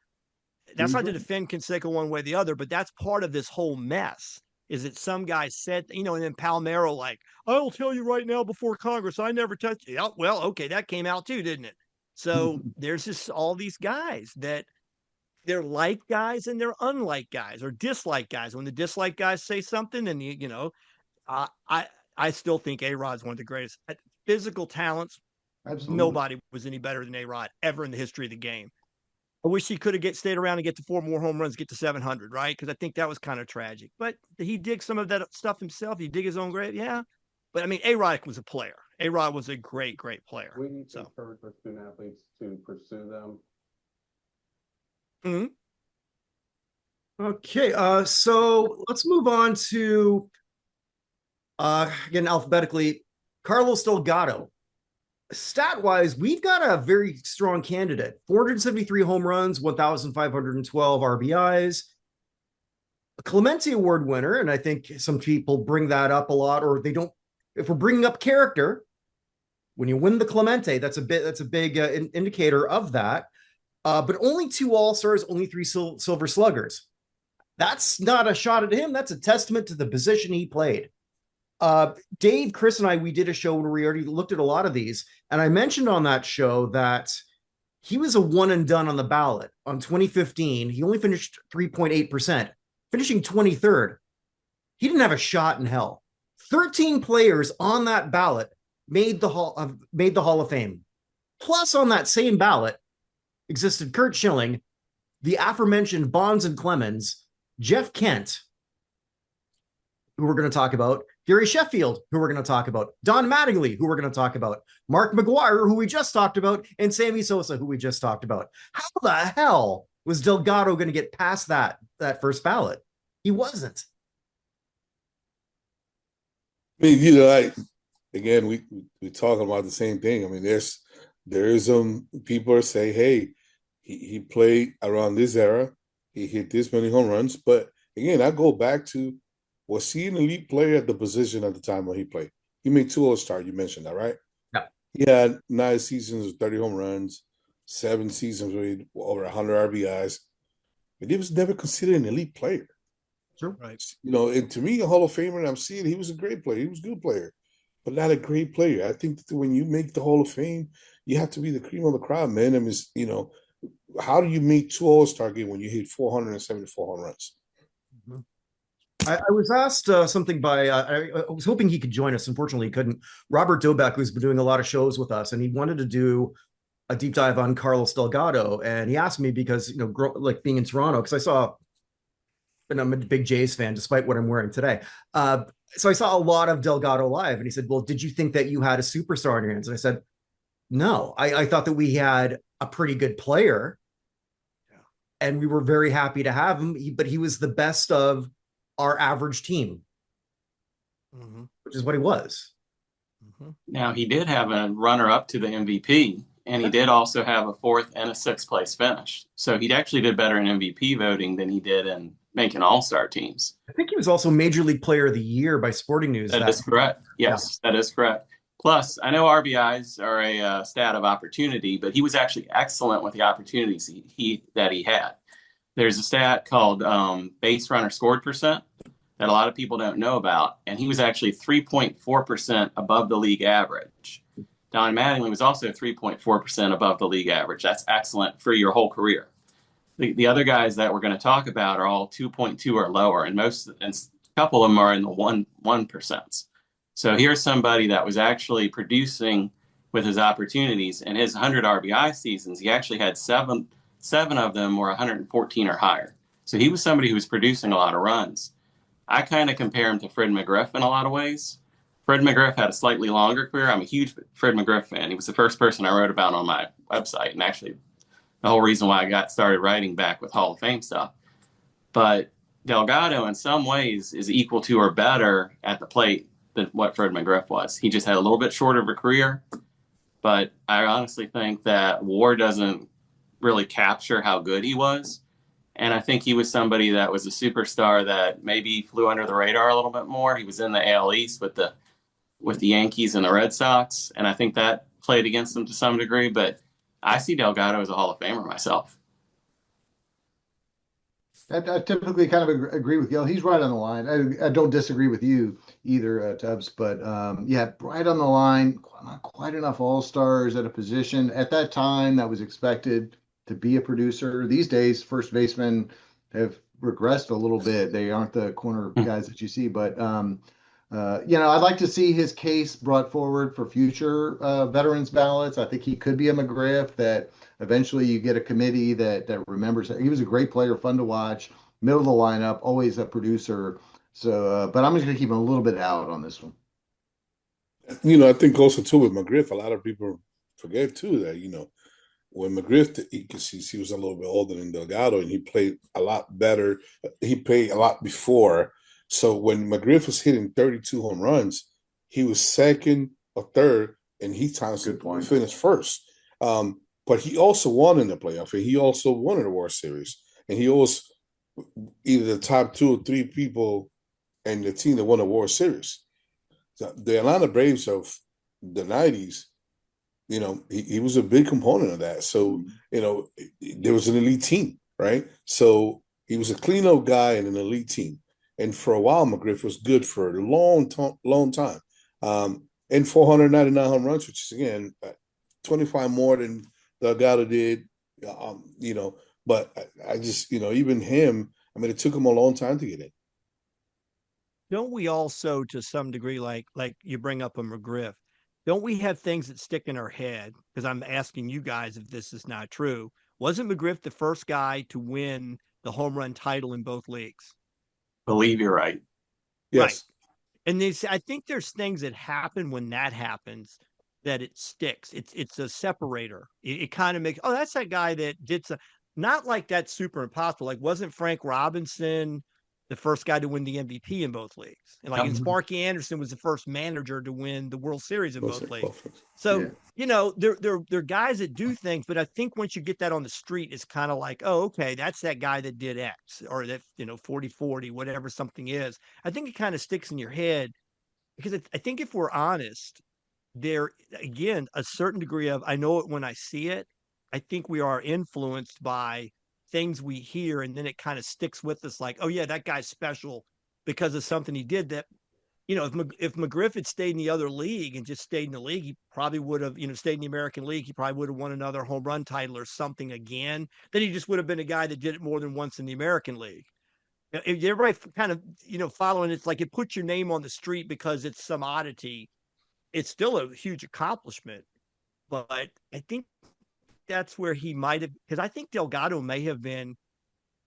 that's not to defend Canseco one way or the other, but that's part of this whole mess. Is that some guy said, you know, and then Palmeiro, like, I'll tell you right now before Congress, I never touched it. Oh, well, okay, that came out too, didn't it? So there's just all these guys that they're like guys and they're unlike guys or dislike guys. When the dislike guys say something, and you know, I still think A-Rod's one of the greatest physical talents. Absolutely. Nobody was any better than A-Rod ever in the history of the game. I wish he could have stayed around and get to 4 more home runs, get to 700, right? Because I think that was kind of tragic. But he dig some of that stuff himself. He dig his own grave, yeah. But I mean, A-Rod was a player. A-Rod was a great, great player. We need to encourage our student athletes to pursue them. Okay, so let's move on to again alphabetically, Carlos Delgado. Stat-wise, we've got a very strong candidate. 473 home runs, 1,512 RBIs. A Clemente Award winner, and I think some people bring that up a lot, or they don't. If we're bringing up character, when you win the Clemente, that's a big indicator of that. But only 2 All-Stars, only 3 Silver Sluggers. That's not a shot at him. That's a testament to the position he played. Dave, Chris, and I, we did a show where we already looked at a lot of these. And I mentioned on that show that he was a one and done on the ballot. On 2015, he only finished 3.8%, finishing 23rd. He didn't have a shot in hell. 13 players on that ballot made the Hall of Fame. Plus, on that same ballot existed Curt Schilling, the aforementioned Bonds and Clemens, Jeff Kent, who we're going to talk about, Gary Sheffield, who we're going to talk about, Don Mattingly, who we're going to talk about, Mark McGuire, who we just talked about, and Sammy Sosa, who we just talked about. How the hell was Delgado going to get past that first ballot? He wasn't. I mean, again, we're talking about the same thing. I mean, there's people are saying, hey, he played around this era, he hit this many home runs. But again, I go back to, was he an elite player at the position at the time when he played? He made 2 All-Star. You mentioned that, right? Yeah. He had 9 seasons with 30 home runs, 7 seasons with over 100 RBIs, but he was never considered an elite player. Sure. Right. And to me, a Hall of Famer, and I'm seeing he was a great player. He was a good player, but not a great player. I think that when you make the Hall of Fame, you have to be the cream of the crop, man. I mean, how do you make 2 All-Star games when you hit 474 home runs? I was asked something by, I was hoping he could join us. Unfortunately, he couldn't. Robert Dobeck, who's been doing a lot of shows with us, and he wanted to do a deep dive on Carlos Delgado. And he asked me because, like being in Toronto, because and I'm a big Jays fan, despite what I'm wearing today. So I saw a lot of Delgado live, and he said, well, did you think that you had a superstar in your hands? And I said, no, I thought that we had a pretty good player, and we were very happy to have him, but he was the best of our average team, which is what he was. Now, he did have a runner-up to the MVP, and he did also have a 4th and a 6th place finish. So he actually did better in MVP voting than he did in making all-star teams. I think he was also Major League Player of the Year by Sporting News. That is correct. Yes, that is correct. Plus, I know RBIs are a stat of opportunity, but he was actually excellent with the opportunities that he had. There's a stat called base runner scored percent that a lot of people don't know about, and he was actually 3.4% above the league average. Don Mattingly was also 3.4% above the league average. That's excellent for your whole career. The other guys that we're going to talk about are all 2.2 or lower, and a couple of them are in the 1%. So here's somebody that was actually producing with his opportunities. In his 100 RBI seasons, he actually had seven of them were 114 or higher. So he was somebody who was producing a lot of runs. I kind of compare him to Fred McGriff in a lot of ways. Fred McGriff had a slightly longer career. I'm a huge Fred McGriff fan. He was the first person I wrote about on my website, and actually the whole reason why I got started writing back with Hall of Fame stuff. But Delgado, in some ways, is equal to or better at the plate than what Fred McGriff was. He just had a little bit shorter of a career, but I honestly think that WAR doesn't really capture how good he was. And I think he was somebody that was a superstar that maybe flew under the radar a little bit more. He was in the AL East with the Yankees and the Red Sox, and I think that played against him to some degree, but I see Delgado as a Hall of Famer myself. I typically kind of agree with Gill. He's right on the line. I don't disagree with you either, Tubbs, but yeah, right on the line. Not quite enough all-stars at a position at that time that was expected to be a producer. These days, first basemen have regressed a little bit. They aren't the corner guys that you see, but I'd like to see his case brought forward for future veterans ballots. I think he could be a McGriff that eventually you get a committee that remembers that. He was a great player, fun to watch, middle of the lineup, always a producer. So, but I'm just going to keep him a little bit out on this one. I think also too with McGriff, a lot of people forget too that, when McGriff, he was a little bit older than Delgado, and he played a lot better. He played a lot before. So when McGriff was hitting 32 home runs, he was second or third, and he constantly finished first. But he also won in the playoff, and he also won in the World Series. And he was either the top 2 or 3 people in the team that won the World Series. The Atlanta Braves of the 90s, he was a big component of that. So, there was an elite team, right? So he was a clean-up guy in an elite team. And for a while, McGriff was good for a long time. And 499 home runs, which is, again, 25 more than Delgado did, but I just, even him, it took him a long time to get in. Don't we also, to some degree, like you bring up a McGriff, don't we have things that stick in our head? Because I'm asking you guys if this is not true. Wasn't McGriff the first guy to win the home run title in both leagues? Believe you're right. Yes. And I think there's things that happen when that happens that it sticks. It's a separator. It kind of makes, oh, that's that guy that did some, not like that's super impossible. Like, wasn't Frank Robinson the first guy to win the MVP in both leagues? And like, and Sparky Anderson was the first manager to win the World Series in both leagues. So, you know, they're guys that do things, but I think once you get that on the street, it's kind of like, oh, okay, that's that guy that did X, or that, you know, 40-40, whatever something is. I think it kind of sticks in your head, because I think if we're honest, there, again, a certain degree of, I know it when I see it. I think we are influenced by things we hear, and then it kind of sticks with us like, oh yeah, that guy's special because of something he did. That, you know, if McGriff had stayed in the other league and just stayed in the league, he probably would have, you know, stayed in the American League. He probably would have won another home run title or something again. Then he just would have been a guy that did it more than once in the American League. If everybody kind of, you know, following, it's like it puts your name on the street because it's some oddity. It's still a huge accomplishment, but I think that's where he might have, because I think Delgado may have been,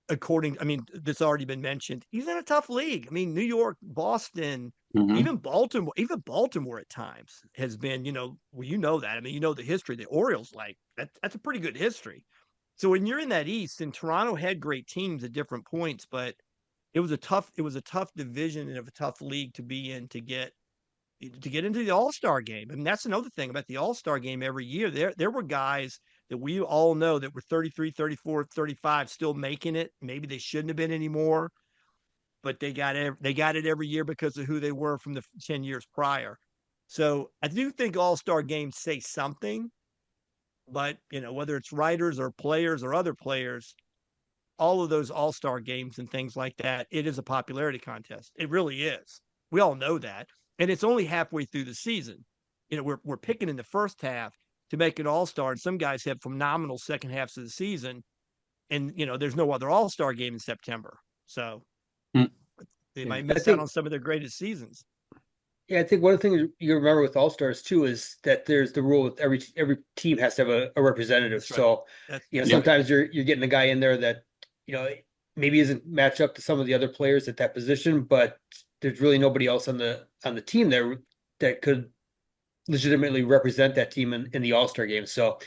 according, I mean, this already been mentioned, he's in a tough league. I mean, New York, Boston, even Baltimore at times has been, you know, well, you know that. I mean, you know the history. The Orioles, like, that's a pretty good history. So when you're in that East, and Toronto had great teams at different points, but it was a tough division and a tough league to be in to get into the All-Star game. I mean, that's another thing about the All-Star game every year. There were guys that we all know that were 33, 34, 35 still making it. Maybe they shouldn't have been anymore, but they got it every year because of who they were from the 10 years prior. So I do think All-Star games say something, but, you know, whether it's writers or players or other players, all of those All-Star games and things like that, it is a popularity contest. It really is. We all know that. And it's only halfway through the season. You know, we're picking in the first half to make an All-Star, and some guys have phenomenal second halves of the season. And, you know, there's no other All-Star game in September. So they might miss out on some of their greatest seasons. Yeah, I think one of the things you remember with All-Stars too is that there's the rule with every team has to have a representative. Right. So, you know, sometimes you're getting a guy in there that, you know, maybe isn't matched up to some of the other players at that position, but there's really nobody else on the team there that could legitimately represent that team in the All-Star game. So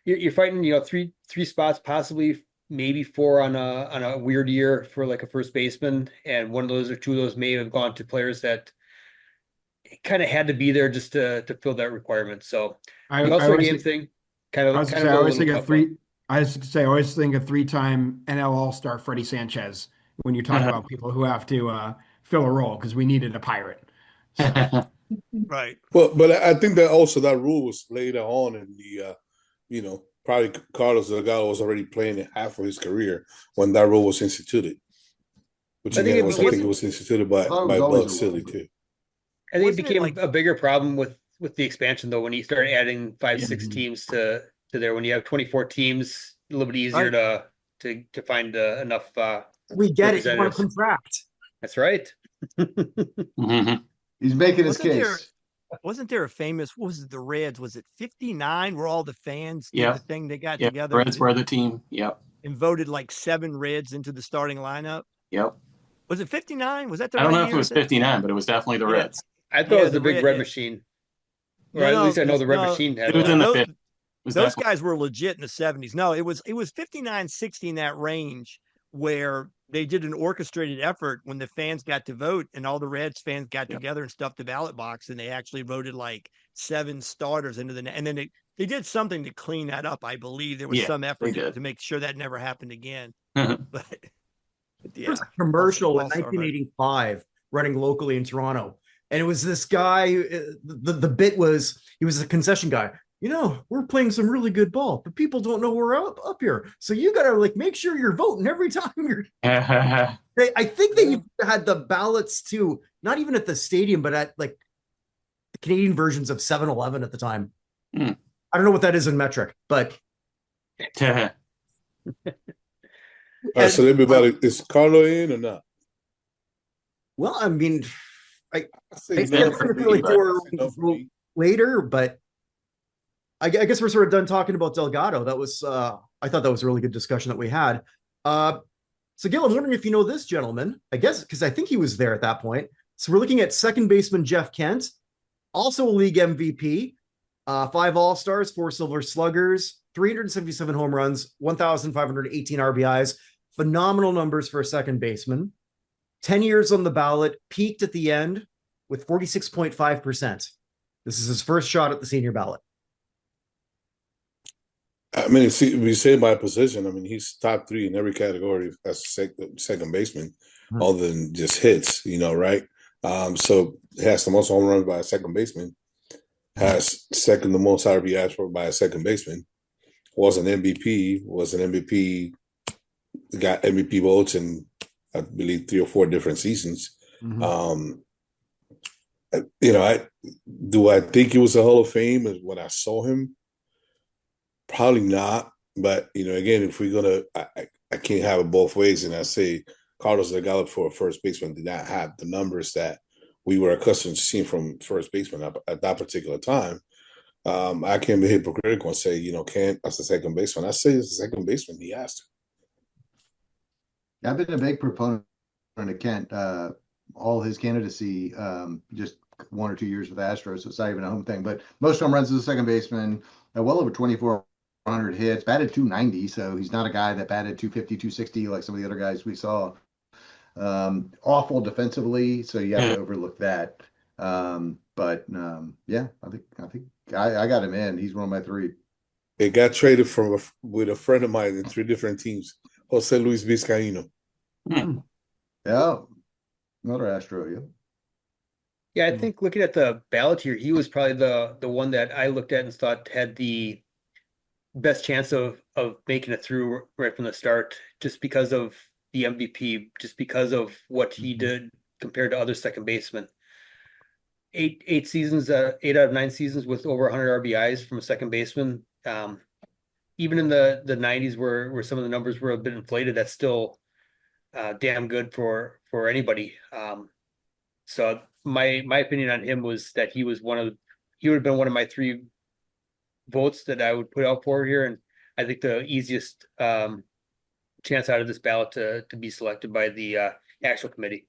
you're fighting, you know, three spots, possibly maybe four on a weird year for like a first baseman, and one of those or two of those may have gone to players that kind of had to be there just to fill that requirement. So the All-Star game thing kind of I always think a three-time NL All-Star Freddie Sanchez when you talk about people who have to fill a role, because we needed a pirate. So. Right. Well, but I think that also that rule was later on in the, you know, probably Carlos Delgado was already playing in half of his career when that rule was instituted. Which I think it was instituted by Bud Selig too. I think it became a bigger problem with the expansion though, when you start adding 5-6 teams to there. When you have 24 teams, a little bit easier to find enough. We get it. You want to contract. That's right. He's making his case. Wasn't there a famous, what was it, the Reds? Was it 59 where all the fans did the thing they got together? Reds were the team. Yep. And voted like 7 Reds into the starting lineup. Yep. Was it 59? Was that the I don't know if it was 59, but it was definitely the Reds. I thought it was the big Red Machine. Or at least I know the Red Machine had it. Was in the 50s. Those guys were legit in the 70s. No, it was 59, 60 in that range, where they did an orchestrated effort when the fans got to vote, and all the Reds fans got together and stuffed the ballot box, and they actually voted like 7 starters into the, and then they did something to clean that up. I believe there was some effort to make sure that never happened again. But there was a commercial in 1985 running locally in Toronto, and it was this guy. The bit was, he was a concession guy. You know, we're playing some really good ball, but people don't know we're up here. So you got to like make sure you're voting every time you're. I think they had the ballots too, not even at the stadium, but at like the Canadian versions of 7-Eleven at the time. I don't know what that is in metric, but. All right, so everybody, is Carlo in or not? Well, I mean, I think later, but. I guess we're sort of done talking about Delgado. That was, I thought that was a really good discussion that we had. So Gill, I'm wondering if you know this gentleman, I guess, because I think he was there at that point. So we're looking at second baseman Jeff Kent, also a league MVP, 5 All-Stars, 4 Silver Sluggers, 377 home runs, 1,518 RBIs. Phenomenal numbers for a second baseman. 10 years on the ballot, peaked at the end with 46.5%. This is his first shot at the senior ballot. I mean, we say by position, I mean, he's top 3 in every category as second baseman, other than just hits, right? So he has the most home runs by a second baseman, has second the most RBIs by a second baseman, was an MVP, got MVP votes in, I believe, 3 or 4 different seasons. Mm-hmm. Do I think he was a Hall of Fame when I saw him? Probably not. But, again, if we're going to, I can't have it both ways. And I say Carlos Delgado for a first baseman did not have the numbers that we were accustomed to seeing from first baseman at that particular time. I can't be hypocritical and say, Kent as the second baseman. I say as the second baseman, he has to. I've been a big proponent of Kent. All his candidacy, just 1 or 2 years with Astros, so it's not even a home thing. But most home runs as a second baseman, well over 2,400 hits, batted 290. So he's not a guy that batted 250, 260 like some of the other guys we saw. Awful defensively, so you have to overlook that. Yeah, I think I got him in. He's one of my 3. It got traded with a friend of mine in 3 different teams, Jose Luis Vizcaíno. Yeah, another Astro. Yeah. Yeah, I think looking at the ballot here, he was probably the one that I looked at and thought had the best chance of making it through right from the start, just because of the MVP, just because of what he did compared to other second basemen. 8 seasons, 8 out of 9 seasons with over 100 RBIs from a second baseman. Even in the 90s where some of the numbers were a bit inflated, that's still damn good for anybody. So my opinion on him was that he would have been one of my 3 votes that I would put out for here. And I think the easiest chance out of this ballot to be selected by the actual committee.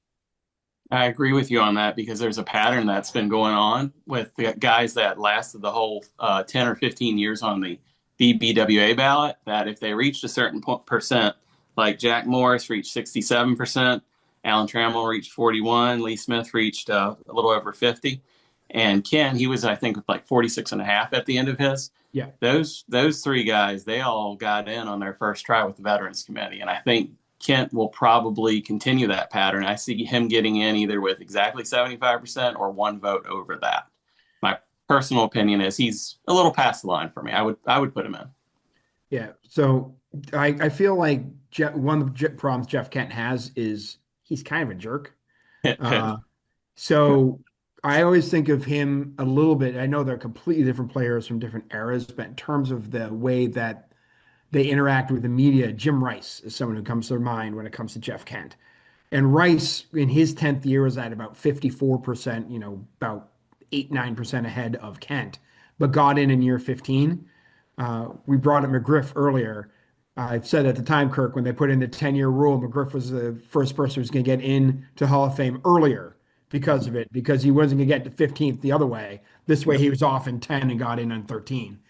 I agree with you on that, because there's a pattern that's been going on with the guys that lasted the whole 10 or 15 years on the bWAR ballot, that if they reached a certain percent, like Jack Morris reached 67%, Alan Trammell reached 41, Lee Smith reached a little over 50, and Ken, he was, I think, like 46.5 at the end of his. Yeah. Those 3 guys, they all got in on their first try with the Veterans Committee, and I think Kent will probably continue that pattern. I see him getting in either with exactly 75% or 1 vote over that. My personal opinion is he's a little past the line for me. I would put him in. Yeah. So I feel like one of the problems Jeff Kent has is he's kind of a jerk. So I always think of him a little bit. I know they're completely different players from different eras, but in terms of the way that they interact with the media, Jim Rice is someone who comes to mind when it comes to Jeff Kent. And Rice, in his 10th year, was at about 54%, about 8-9% ahead of Kent, but got in year 15. We brought up McGriff earlier. I said at the time, Kirk, when they put in the 10-year rule, McGriff was the first person who was going to get into Hall of Fame earlier because of it, because he wasn't going to get to 15th the other way. This way, he was off in 10 and got in on 13.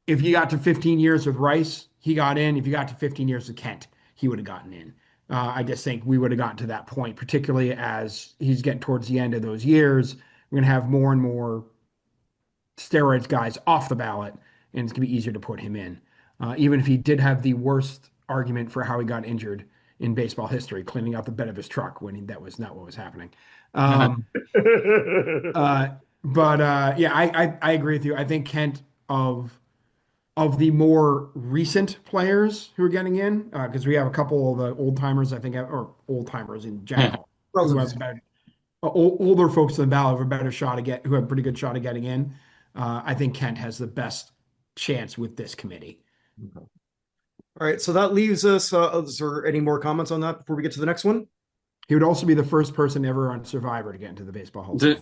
If you got to 15 years with Rice, he got in. If you got to 15 years with Kent, he would have gotten in. I just think we would have gotten to that point, particularly as he's getting towards the end of those years. We're going to have more and more steroids guys off the ballot, and it's going to be easier to put him in. Even if he did have the worst argument for how he got injured in baseball history, cleaning out the bed of his truck when that was not what was happening. Yeah, I agree with you. I think Kent of the more recent players who are getting in, because we have a couple of the old timers, I think, or old timers in general, who have older folks on the ballot have a better shot who have a pretty good shot of getting in. I think Kent has the best chance with this committee. Okay. All right, so that leaves us. Is there any more comments on that before we get to the next one? He would also be the first person ever on Survivor to get into the Baseball Hall of Fame.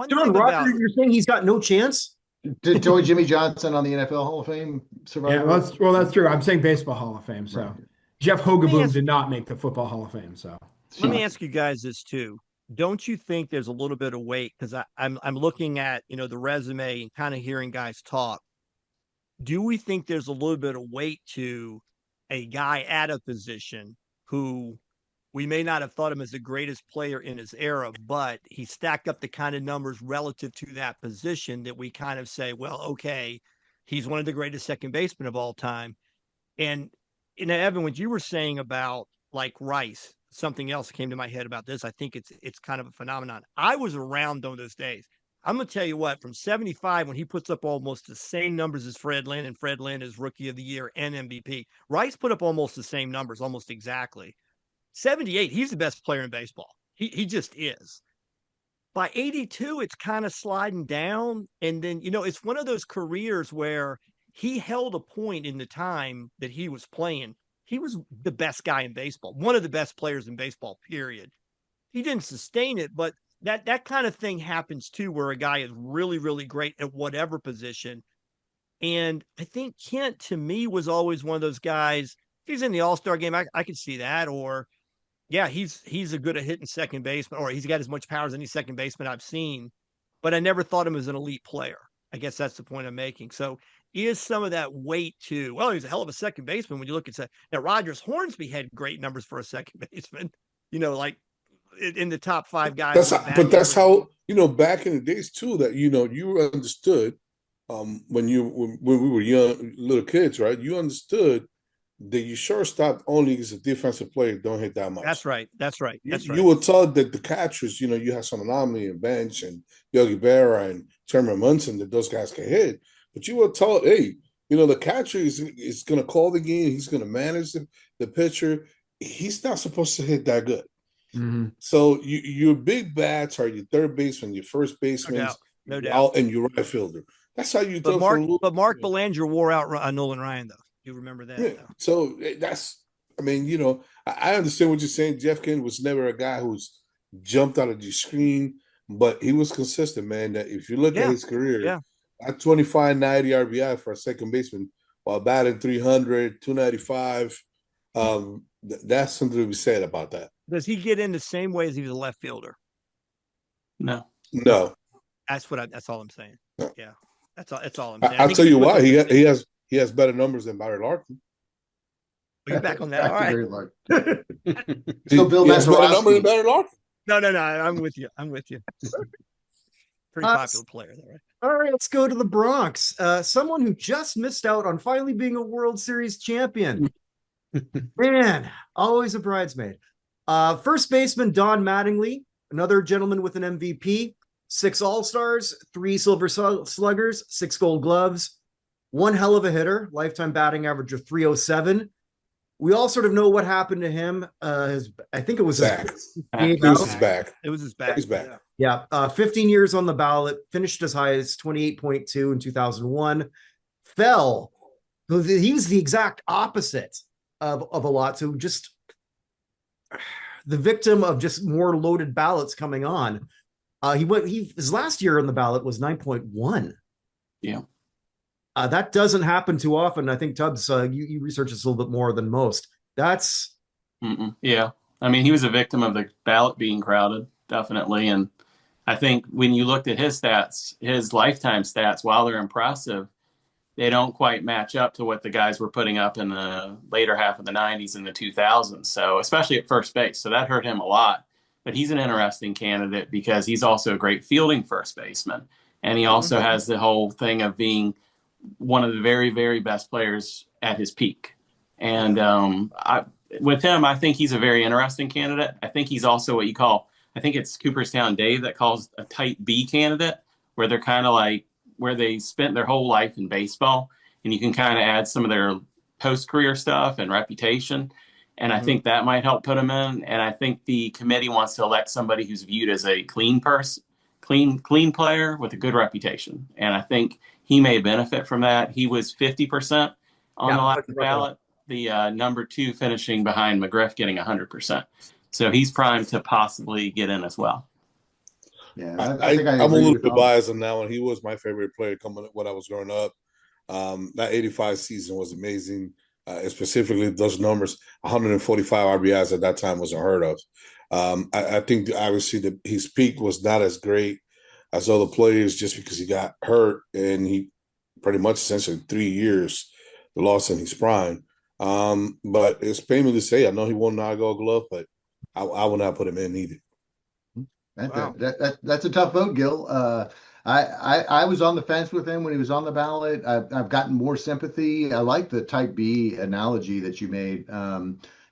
John Rocker, you're saying he's got no chance? Did Joey Jimmy Johnson on the NFL Hall of Fame Survivor? Yeah, that's true. I'm saying Baseball Hall of Fame. So right. Jeff Hogaboom did not make the Football Hall of Fame. So Let me ask you guys this too. Don't you think there's a little bit of weight? Because I'm looking at, you know, the resume and kind of hearing guys talk. Do we think there's a little bit of weight to a guy at a position who we may not have thought him as the greatest player in his era, but he stacked up the kind of numbers relative to that position that we kind of say, well, okay, he's one of the greatest second basemen of all time. And Evan, what you were saying about like Rice, something else came to my head about this. I think it's kind of a phenomenon. I was around on those days. I'm going to tell you what, from 75, when he puts up almost the same numbers as Fred Lynn, and Fred Lynn is Rookie of the Year and MVP, Rice put up almost the same numbers, almost exactly. 78, he's the best player in baseball. He just is. By 82, it's kind of sliding down. And then, you know, it's one of those careers where he held a point in the time that he was playing. He was the best guy in baseball, one of the best players in baseball, period. He didn't sustain it, but that kind of thing happens too, where a guy is really, really great at whatever position. And I think Kent, to me, was always one of those guys. If he's in the All-Star game, I could see that. Or, yeah, he's a good at hitting second baseman, or he's got as much power as any second baseman I've seen. But I never thought him as an elite player. I guess that's the point I'm making. So is some of that weight to, well, he's a hell of a second baseman when you look at now Rogers Hornsby had great numbers for a second baseman, you know, like in the top 5 guys. That's how, you know, back in the days too, that, you know, you understood when we were young little kids, right? You understood that your shortstop only is a defensive player, don't hit that much. That's right. You were taught that the catchers, you know, you have some anomaly and Bench and Yogi Berra and Terman Munson, that those guys can hit. But you were taught, hey, you know, the catcher is going to call the game. He's going to manage the pitcher. He's not supposed to hit that good. Mm-hmm. So your big bats are your third baseman, your first baseman, no doubt, and your right fielder. That's how you. But Mark Belanger wore out Nolan Ryan, though. You remember that? Yeah. So that's, I mean, you know, I understand what you're saying. Jeff Kent was never a guy who's jumped out of the screen, but he was consistent, man. That if you look at his career, at 25, 90 RBI for a second baseman while batting 300, 295, that's something to be said about that. Does he get in the same way as he was a left fielder? No. That's all I'm saying. No. Yeah, that's all I'm saying. I'll tell you why. He has better numbers than Barry Larkin. Are you back on that? All right. So Bill, that's better number than Barry Larkin. No. I'm with you. Pretty popular player, though, right? All right, let's go to the Bronx. Someone who just missed out on finally being a World Series champion. Man, always a bridesmaid. First baseman Don Mattingly, another gentleman with an MVP, 6 All-Stars, 3 Silver Sluggers, 6 Gold Gloves, one hell of a hitter, lifetime batting average of 307. We all sort of know what happened to him. I think it was back. It was his back. It was his back. He's back. Yeah. 15 years on the ballot, finished as high as 28.2 in 2001. Fell. He was the exact opposite of a lot. So just the victim of just more loaded ballots coming on. His last year on the ballot was 9.1. Yeah. That doesn't happen too often. I think Tubbs, you research this a little bit more than most. That's yeah. I mean, he was a victim of the ballot being crowded, definitely. And I think when you looked at his stats, his lifetime stats, while they're impressive, they don't quite match up to what the guys were putting up in the later half of the 90s and the 2000s. So especially at first base. So that hurt him a lot. But he's an interesting candidate because he's also a great fielding first baseman. And he also has the whole thing of being one of the very, very best players at his peak. And with him, I think he's a very interesting candidate. I think he's also what you call, I think it's Cooperstown Dave that calls a type B candidate, where they're kind of like, where they spent their whole life in baseball, and you can kind of add some of their post-career stuff and reputation. And I think that might help put him in. And I think the committee wants to elect somebody who's viewed as a clean person, clean player with a good reputation. And I think he may benefit from that. He was 50% on the last ballot, the number 2 finishing behind McGriff getting 100%. So he's primed to possibly get in as well. Yeah, I'm a little bit biased on that one. He was my favorite player coming when I was growing up. That 85 season was amazing. Specifically, those numbers, 145 RBIs at that time was unheard of. I think obviously his peak was not as great as other players just because he got hurt and he pretty much essentially 3 years lost in his prime. But it's painful to say. I know he won an Gold Glove, but I would not put him in either. Wow. That's a tough vote, Gill. I was on the fence with him when he was on the ballot. I've gotten more sympathy. I like the type B analogy that you made.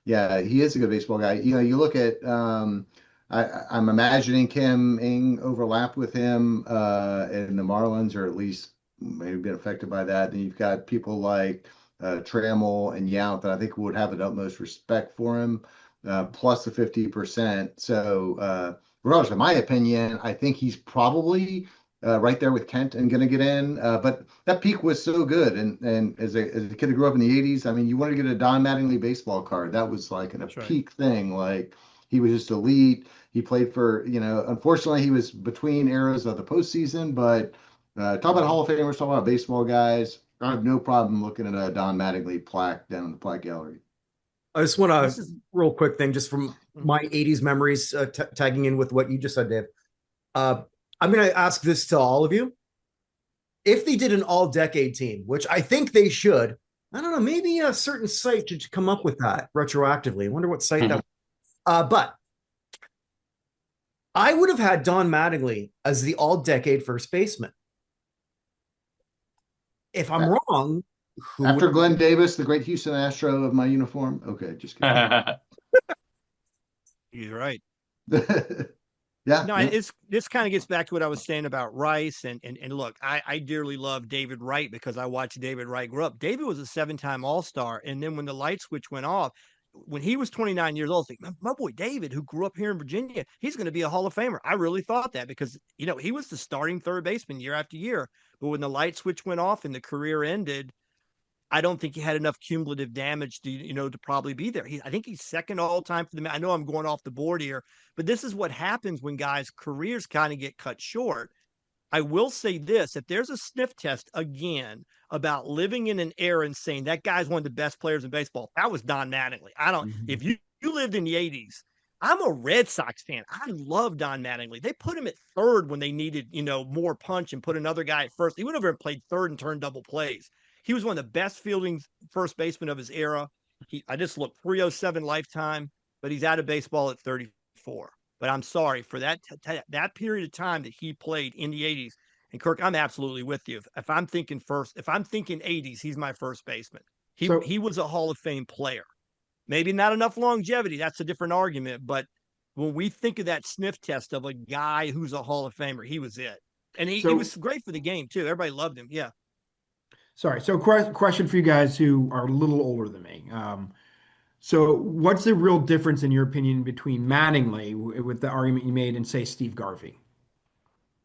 Yeah, he is a good baseball guy. You know, you look at I'm imagining Kim Ng overlap with him and the Marlins, or at least maybe been affected by that. Then you've got people like Trammell and Yount that I think would have the utmost respect for him, plus the 50%. So regardless of my opinion, I think he's probably right there with Kent and going to get in. But that peak was so good. And as a kid who grew up in the 80s, I mean, you want to get a Don Mattingly baseball card. That was like a peak thing. Like, he was just elite. He played for, you know, unfortunately, he was between eras of the postseason. But talk about Hall of Famers, talk about baseball guys. I have no problem looking at a Don Mattingly plaque down in the plaque gallery. I just want to real quick thing, just from my 80s memories, tagging in with what you just said, Dave. I'm going to ask this to all of you. If they did an all-decade team, which I think they should, I don't know, maybe a certain site should come up with that retroactively. I wonder what site that. But I would have had Don Mattingly as the all-decade first baseman. If I'm wrong, after Glenn Davis, the great Houston Astro of my uniform. Okay, just kidding. You're right. Yeah. No, this kind of gets back to what I was saying about Rice. And look, I dearly love David Wright because I watched David Wright grow up. David was a 7-time All-Star. And then when the light switch went off, when he was 29 years old, I was like, my boy David, who grew up here in Virginia, he's going to be a Hall of Famer. I really thought that because, you know, he was the starting third baseman year after year. But when the light switch went off and the career ended, I don't think he had enough cumulative damage to, you know, to probably be there. I think he's second all time for the. I know I'm going off the board here, but this is what happens when guys' careers kind of get cut short. I will say this: if there's a sniff test again about living in an era and saying that guy's one of the best players in baseball, that was Don Mattingly. I don't. If you lived in the 80s, I'm a Red Sox fan. I love Don Mattingly. They put him at third when they needed, you know, more punch and put another guy at first. He would have played third and turned double plays. He was one of the best fielding first basemen of his era. I just looked 307 lifetime, but he's out of baseball at 34. But I'm sorry for that period of time that he played in the 80s. And Kirk, I'm absolutely with you. If I'm thinking 80s, he's my first baseman. He was a Hall of Fame player. Maybe not enough longevity. That's a different argument. But when we think of that sniff test of a guy who's a Hall of Famer, he was it. And he was great for the game, too. Everybody loved him. Yeah. Sorry. So question for you guys who are a little older than me. So what's the real difference in your opinion between Mattingly with the argument you made and say Steve Garvey,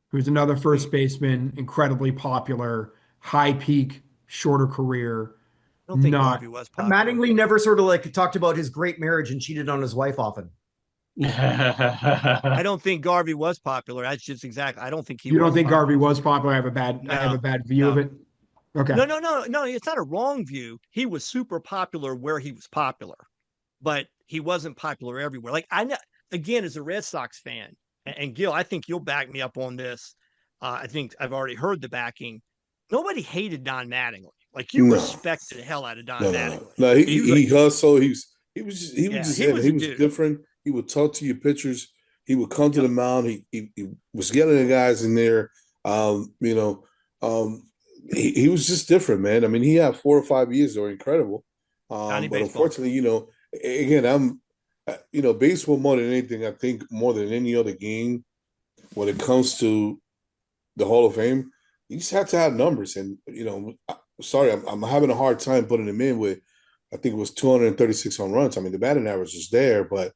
who's another first baseman, incredibly popular, high peak, shorter career? I don't think Garvey was popular. Mattingly never sort of like talked about his great marriage and cheated on his wife often. I don't think Garvey was popular. That's just exactly. I don't think he. You don't think popular. Garvey was popular? I have a bad view of it. Okay. No. It's not a wrong view. He was super popular where he was popular, but he wasn't popular everywhere. Like I know, again, as a Red Sox fan, and Gil, I think you'll back me up on this. I think I've already heard the backing. Nobody hated Don Mattingly. Like you respected the hell out of Don Mattingly. No, he hustled. He was different. He would talk to your pitchers. He would come to the mound. He was getting the guys in there. He was just different, man. I mean, he had 4 or 5 years that were incredible. But unfortunately, again, baseball more than anything, I think more than any other game, when it comes to the Hall of Fame, you just have to have numbers. And, sorry, I'm having a hard time putting him in with, I think it was 236 home runs. I mean, the batting average is there, but,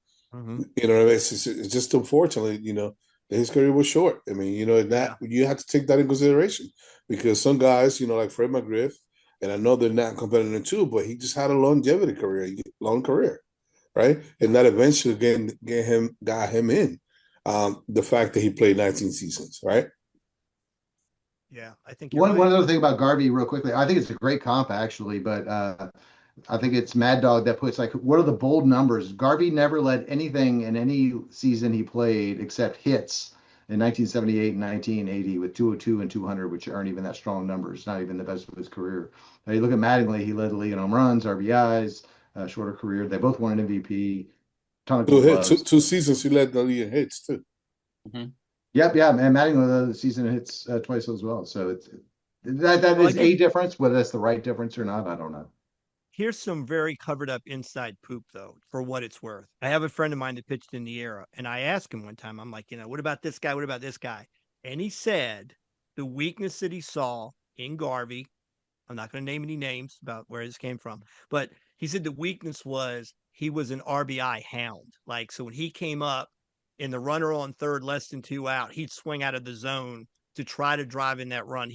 it's just unfortunately, his career was short. I mean, you have to take that in consideration because some guys, like Fred McGriff, and I know they're not competitive too, but he just had a long career, right? And that eventually got him in. The fact that he played 19 seasons, right? Yeah, I think one other thing about Garvey real quickly. I think it's a great comp actually, but I think it's Mad Dog that puts like, what are the bold numbers? Garvey never led anything in any season he played except hits in 1978 and 1980 with 202 and 200, which aren't even that strong numbers, not even the best of his career. Now you look at Mattingly, he led the league in home runs, RBIs, shorter career. They both won an MVP. Ton of Two good hits, loves. two seasons he led the league in hits too. Mhm. Yep, yeah, and Mattingly led the season hits twice as well. So that Well, is a difference. Whether that's the right difference or not, I don't know. Here's some very covered up inside poop, though, for what it's worth. I have a friend of mine that pitched in the era, and I asked him one time, I'm like, what about this guy? What about this guy? And he said the weakness that he saw in Garvey, I'm not going to name any names about where this came from, but he said the weakness was he was an RBI hound. Like, so when he came up in the runner on third, less than 2 out, he'd swing out of the zone to try to drive in that run.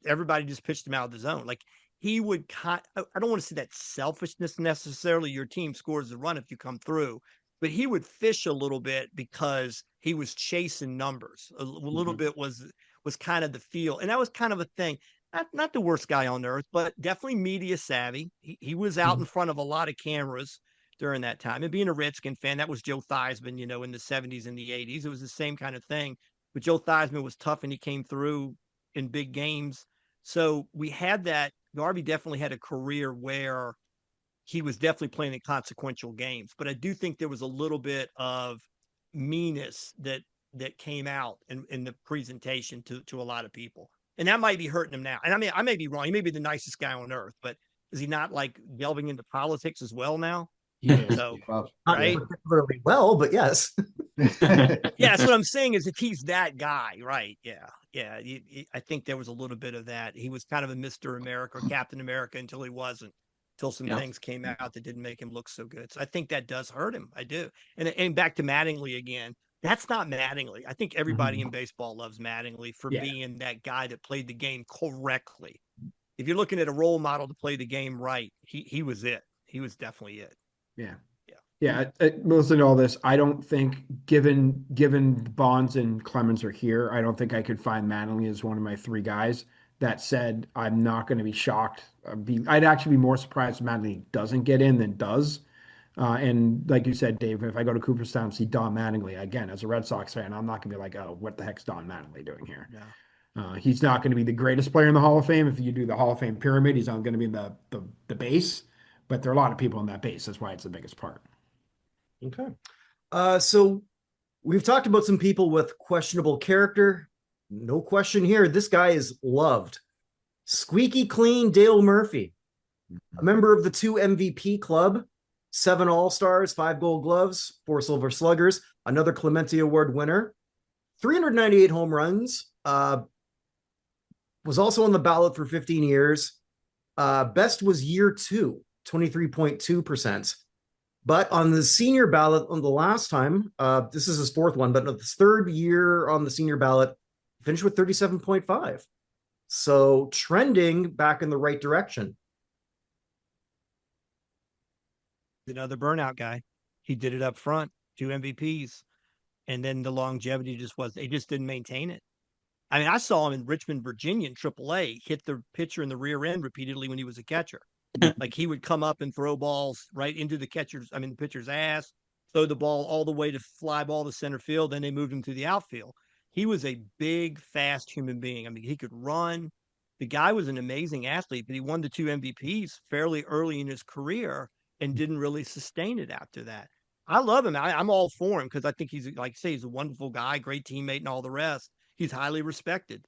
Everybody just pitched him out of the zone. Like, he would I don't want to say that selfishness necessarily. Your team scores the run if you come through, but he would fish a little bit because he was chasing numbers. A little bit was kind of the feel, and that was kind of a thing. Not the worst guy on earth, but definitely media savvy. He was out in front of a lot of cameras during that time. And being a Redskin fan, that was Joe Theismann, in the 70s and the 80s. It was the same kind of thing. But Joe Theismann was tough and he came through in big games. So we had that. Garvey definitely had a career where he was definitely playing in consequential games. But I do think there was a little bit of meanness that came out in the presentation to a lot of people. And that might be hurting him now. And I mean, I may be wrong. He may be the nicest guy on earth, but is he not like delving into politics as well now? So, Not right? particularly well, but yes. Yeah, that's what I'm saying is if he's that guy, right? Yeah. Yeah. I think there was a little bit of that. He was kind of a Mr. America or Captain America until he wasn't, until some things came out that didn't make him look so good. So I think that does hurt him. I do. And back to Mattingly again. That's not Mattingly. I think everybody in baseball loves Mattingly for being that guy that played the game correctly. If you're looking at a role model to play the game right, he was it. He was definitely it. Yeah. Listening to all this, I don't think, given Bonds and Clemens are here, I don't think I could find Mattingly as one of my 3 guys. That said, I'm not going to be shocked. I'd actually be more surprised if Mattingly doesn't get in than does. And like you said, Dave, if I go to Cooperstown and see Don Mattingly, again, as a Red Sox fan, I'm not going to be like, oh, what the heck's Don Mattingly doing here? Yeah. He's not going to be the greatest player in the Hall of Fame. If you do the Hall of Fame pyramid, he's not going to be in the base. But there are a lot of people in that base. That's why it's the biggest part. Okay. So we've talked about some people with questionable character. No question here. This guy is loved. Squeaky clean Dale Murphy, a member of the 2 MVP club, 7 All-Stars, 5 Gold Gloves, 4 Silver Sluggers, another Clemente Award winner, 398 home runs, was also on the ballot for 15 years. Best was year 2, 23.2%. But on the senior ballot on the last time, this is his 4th one, but the 3rd year on the senior ballot, finished with 37.5. So trending back in the right direction. Another burnout guy. He did it up front, 2 MVPs. And then the longevity they just didn't maintain it. I mean, I saw him in Richmond, Virginia in AAA, hit the pitcher in the rear end repeatedly when he was a catcher. Like he would come up and throw balls right into the pitcher's ass, throw the ball all the way to fly ball to center field. Then they moved him to the outfield. He was a big, fast human being. I mean, he could run. The guy was an amazing athlete, but he won the 2 MVPs fairly early in his career and didn't really sustain it after that. I love him. I'm all for him because I think he's, like I say, he's a wonderful guy, great teammate and all the rest. He's highly respected.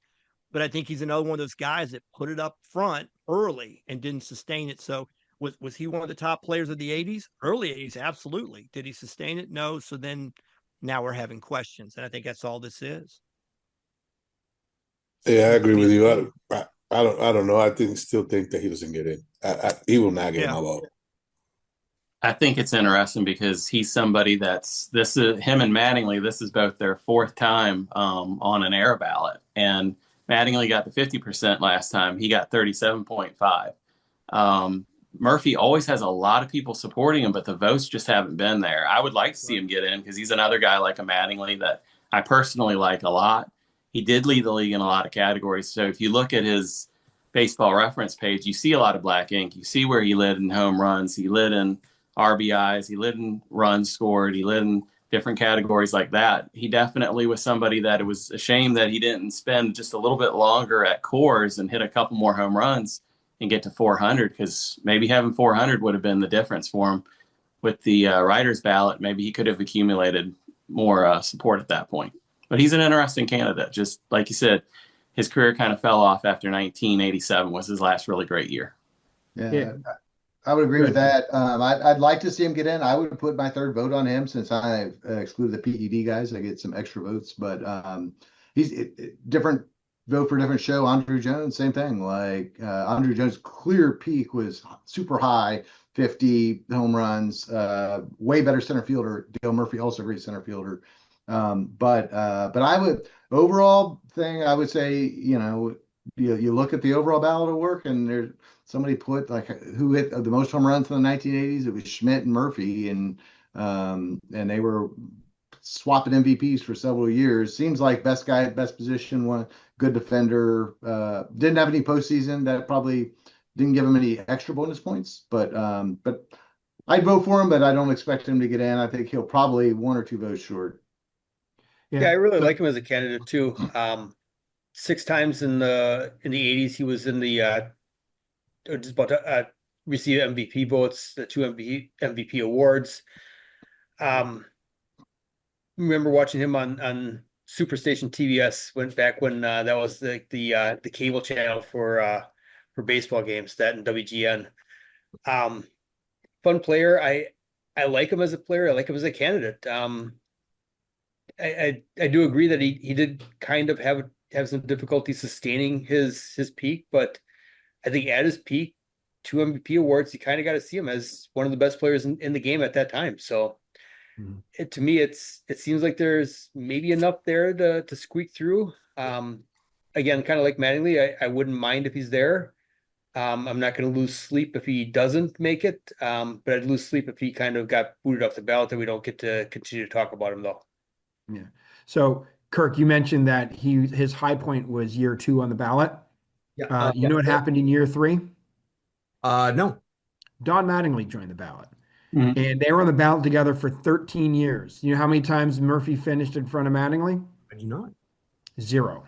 But I think he's another one of those guys that put it up front early and didn't sustain it. So was he one of the top players of the 80s? Early 80s, absolutely. Did he sustain it? No. So then now we're having questions. And I think that's all this is. Yeah, I agree with you. I don't know. I still think that he doesn't get in. He will not get my vote. I think it's interesting because he's somebody this is him and Mattingly. This is both their 4th time on an era ballot. And Mattingly got the 50% last time. He got 37.5. Murphy always has a lot of people supporting him, but the votes just haven't been there. I would like to see him get in because he's another guy like a Mattingly that I personally like a lot. He did lead the league in a lot of categories. So if you look at his baseball reference page, you see a lot of black ink. You see where he led in home runs, he led in RBIs, he led in runs scored, he led in different categories like that. He definitely was somebody that it was a shame that he didn't spend just a little bit longer at Coors and hit a couple more home runs and get to 400, because maybe having 400 would have been the difference for him with the writer's ballot. Maybe he could have accumulated more support at that point. But he's an interesting candidate. Just like you said, his career kind of fell off after 1987 was his last really great year. Yeah. I would agree with that. I'd like to see him get in. I would put my third vote on him since I excluded the PED guys. I get some extra votes, but he's different vote for different show. Andrew Jones, same thing. Like Andrew Jones' clear peak was super high, 50 home runs, way better center fielder. Dale Murphy, also a great center fielder. But I would, overall thing, I would say, you look at the overall ballot of work, and there's somebody put like who hit the most home runs in the 1980s. It was Schmidt and Murphy, and they were swapping MVPs for several years. Seems like best guy at best position, one good defender. Didn't have any postseason. That probably didn't give him any extra bonus points. But I'd vote for him, but I don't expect him to get in. I think he'll probably 1 or 2 votes short. Yeah, I really like him as a candidate too. 6 times in the 80s, he was in the just about to receive MVP votes, the 2 MVP awards. Remember watching him on Superstation TBS when that was the cable channel for baseball games, that and WGN. Fun player. I like him as a player. I like him as a candidate. I do agree that he did kind of have some difficulty sustaining his peak, but I think at his peak, 2 MVP awards, you kind of got to see him as one of the best players in the game at that time. So to me, it seems like there's maybe enough there to squeak through. Again, kind of like Mattingly, I wouldn't mind if he's there. I'm not going to lose sleep if he doesn't make it, but I'd lose sleep if he kind of got booted off the ballot, that we don't get to continue to talk about him though. Yeah. So Kirk, you mentioned that his high point was year 2 on the ballot. Yeah. You know what happened in year 3? No. Don Mattingly joined the ballot. And they were on the ballot together for 13 years. You know how many times Murphy finished in front of Mattingly? I do not. 0.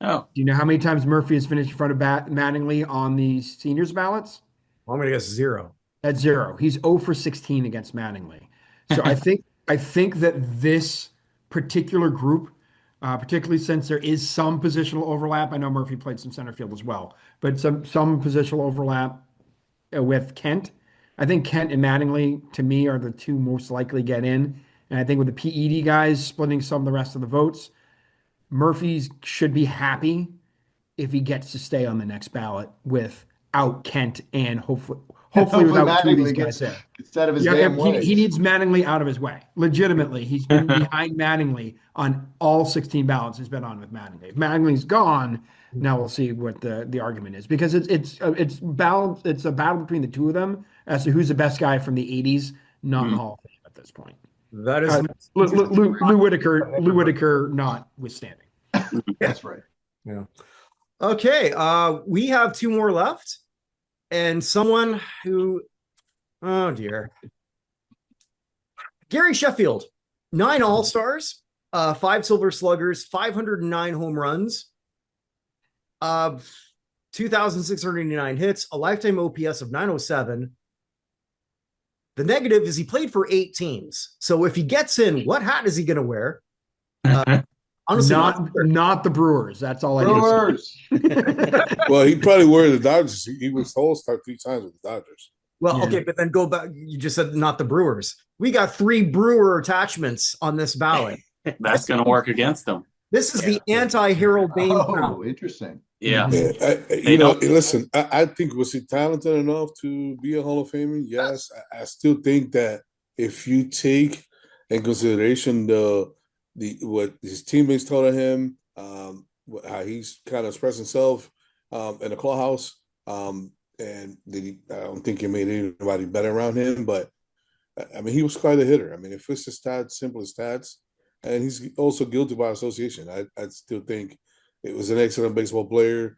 Oh. Do you know how many times Murphy has finished in front of Mattingly on the seniors ballots? Well, I'm going to guess 0. At 0. He's 0 for 16 against Mattingly. So I think that this particular group, particularly since there is some positional overlap. I know Murphy played some center field as well, but some positional overlap with Kent. I think Kent and Mattingly, to me, are the 2 most likely get in. And I think with the PED guys splitting some of the rest of the votes, Murphy should be happy if he gets to stay on the next ballot without Kent and hopefully without 2 of these guys there. Instead of his damn way. He needs Mattingly out of his way. Legitimately, he's been behind Mattingly on all 16 ballots he's been on with Mattingly. If Mattingly's gone, now we'll see what the argument is, because it's a battle between the 2 of them as to who's the best guy from the 80s, not in Hall of Fame at this point. That is Lou Whitaker notwithstanding. That's right. Yeah. Okay. We have 2 more left, and someone who, oh dear, Gary Sheffield, 9 All-Stars, 5 Silver Sluggers, 509 home runs, 2,689 hits, a lifetime OPS of 907. The negative is he played for 8 teams. So if he gets in, what hat is he going to wear? Honestly, not the Brewers. That's all Brewers. I need. Well, he probably wore the Dodgers. He was All-Star 3 times with the Dodgers. Well, okay, but then go back. You just said not the Brewers. We got 3 Brewer attachments on this ballot. That's going to work against them. This is the anti-Harold Baines. Oh, interesting. Yeah. Listen, I think, was he talented enough to be a Hall of Famer? Yes. I still think that if you take in consideration what his teammates told him, how he's kind of expressed himself in the clubhouse, and I don't think he made anybody better around him. But I mean, he was quite a hitter. I mean, if it's his stats, simple as stats, and he's also guilty by association. I still think it was an excellent baseball player.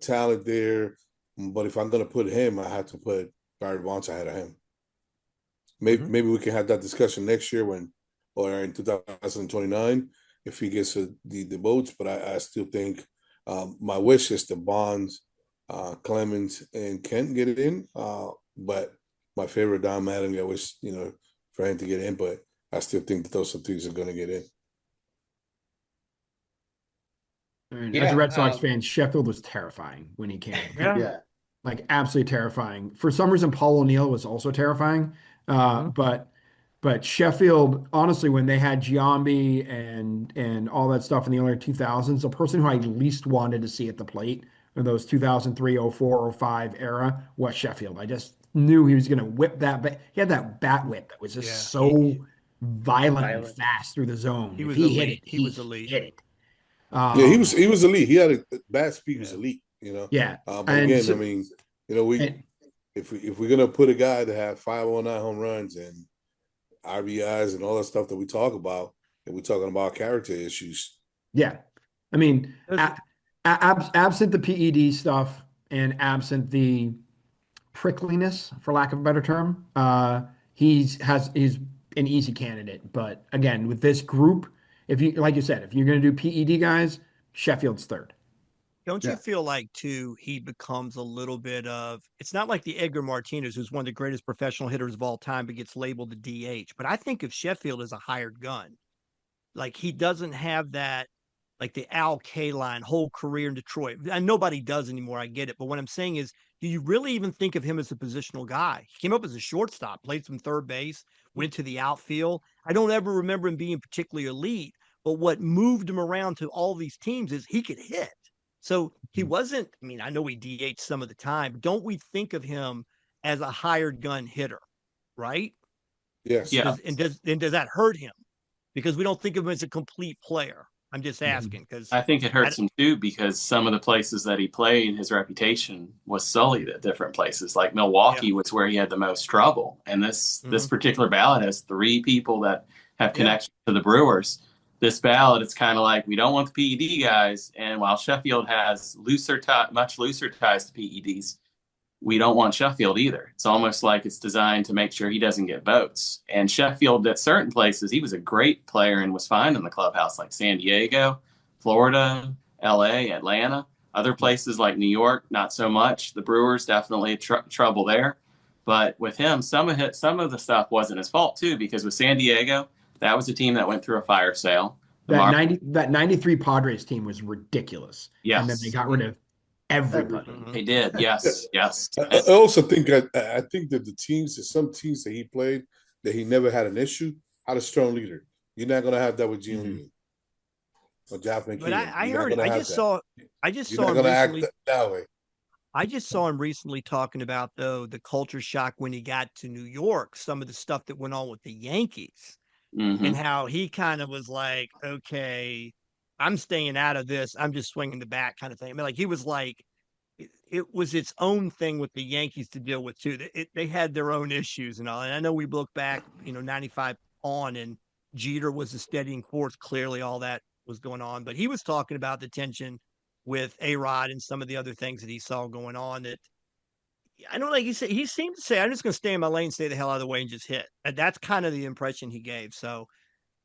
talent there. But if I'm going to put him, I have to put Barry Bonds ahead of him. Maybe we can have that discussion next year or in 2029 if he gets the votes. But I still think my wish is the Bonds, Clemens, and Kent get it in. But my favorite, Don Mattingly, I wish, for him to get in. But I still think that those things are going to get in. I mean, as a Red Sox fan, Sheffield was terrifying when he came. Yeah. Like absolutely terrifying. For some reason, Paul O'Neill was also terrifying. But Sheffield, honestly, when they had Giambi and all that stuff in the early 2000s, the person who I least wanted to see at the plate in those 2003, 04, 05 era was Sheffield. I just knew he was going to whip that. But he had that bat whip that was just so violent and fast through the zone. He If was he elite. hit it, He was elite. hit it. He was elite. He had a bat speed was elite. Yeah. But again, I mean, if we're gonna put a guy that had 509 home runs and RBIs and all that stuff that we talk about, and we're talking about character issues. Yeah, I mean, absent the PED stuff and absent the prickliness, for lack of a better term, he's an easy candidate. But again, with this group, if you like you said, if you're gonna do PED guys, Sheffield's third. Don't you feel like, too, he becomes a little bit of – it's not like the Edgar Martinez, who's one of the greatest professional hitters of all time, but gets labeled the DH. But I think of Sheffield as a hired gun. Like, he doesn't have that – like the Al Kaline whole career in Detroit. And nobody does anymore, I get it. But what I'm saying is, do you really even think of him as a positional guy? He came up as a shortstop, played some third base, went to the outfield. I don't ever remember him being particularly elite. But what moved him around to all these teams is he could hit. So he wasn't, I mean, I know he DH some of the time. Don't we think of him as a hired gun hitter, right? Yes. Yeah. Does that hurt him? Because we don't think of him as a complete player. I'm just asking because I think it hurts him too because some of the places that he played, his reputation was sullied at different places. Like Milwaukee was where he had the most trouble. And this particular ballot has 3 people that have connection to the Brewers. This ballot, it's kind of like we don't want the PED guys, and while Sheffield has much looser ties to PEDs, we don't want Sheffield either. It's almost like it's designed to make sure he doesn't get votes. And Sheffield, at certain places, he was a great player and was fine in the clubhouse, like San Diego, Florida, LA, Atlanta. Other places like New York, not so much. The Brewers definitely trouble there. But with him, some of the stuff wasn't his fault too, because with San Diego, that was a team that went through a fire sale. That 93 Padres team was ridiculous. Yes. And then they got rid of everybody. They did. Yes. Yes. I also think I think that some teams that he played that he never had an issue, had a strong leader. You're not going to have that with Gene Levy or Jeff McKeon. But I just saw him recently. That way. I just saw him recently talking about the culture shock when he got to New York, some of the stuff that went on with the Yankees. And how he kind of was like, okay, I'm staying out of this. I'm just swinging the bat kind of thing. I mean, like he was like, it was its own thing with the Yankees to deal with too. They had their own issues and all. And I know we look back, 95 on, and Jeter was the steadying force. Clearly all that was going on, but he was talking about the tension with A-Rod and some of the other things that he saw going on that, I don't know, like he said, he seemed to say, I'm just going to stay in my lane, stay the hell out of the way, and just hit. And that's kind of the impression he gave. So,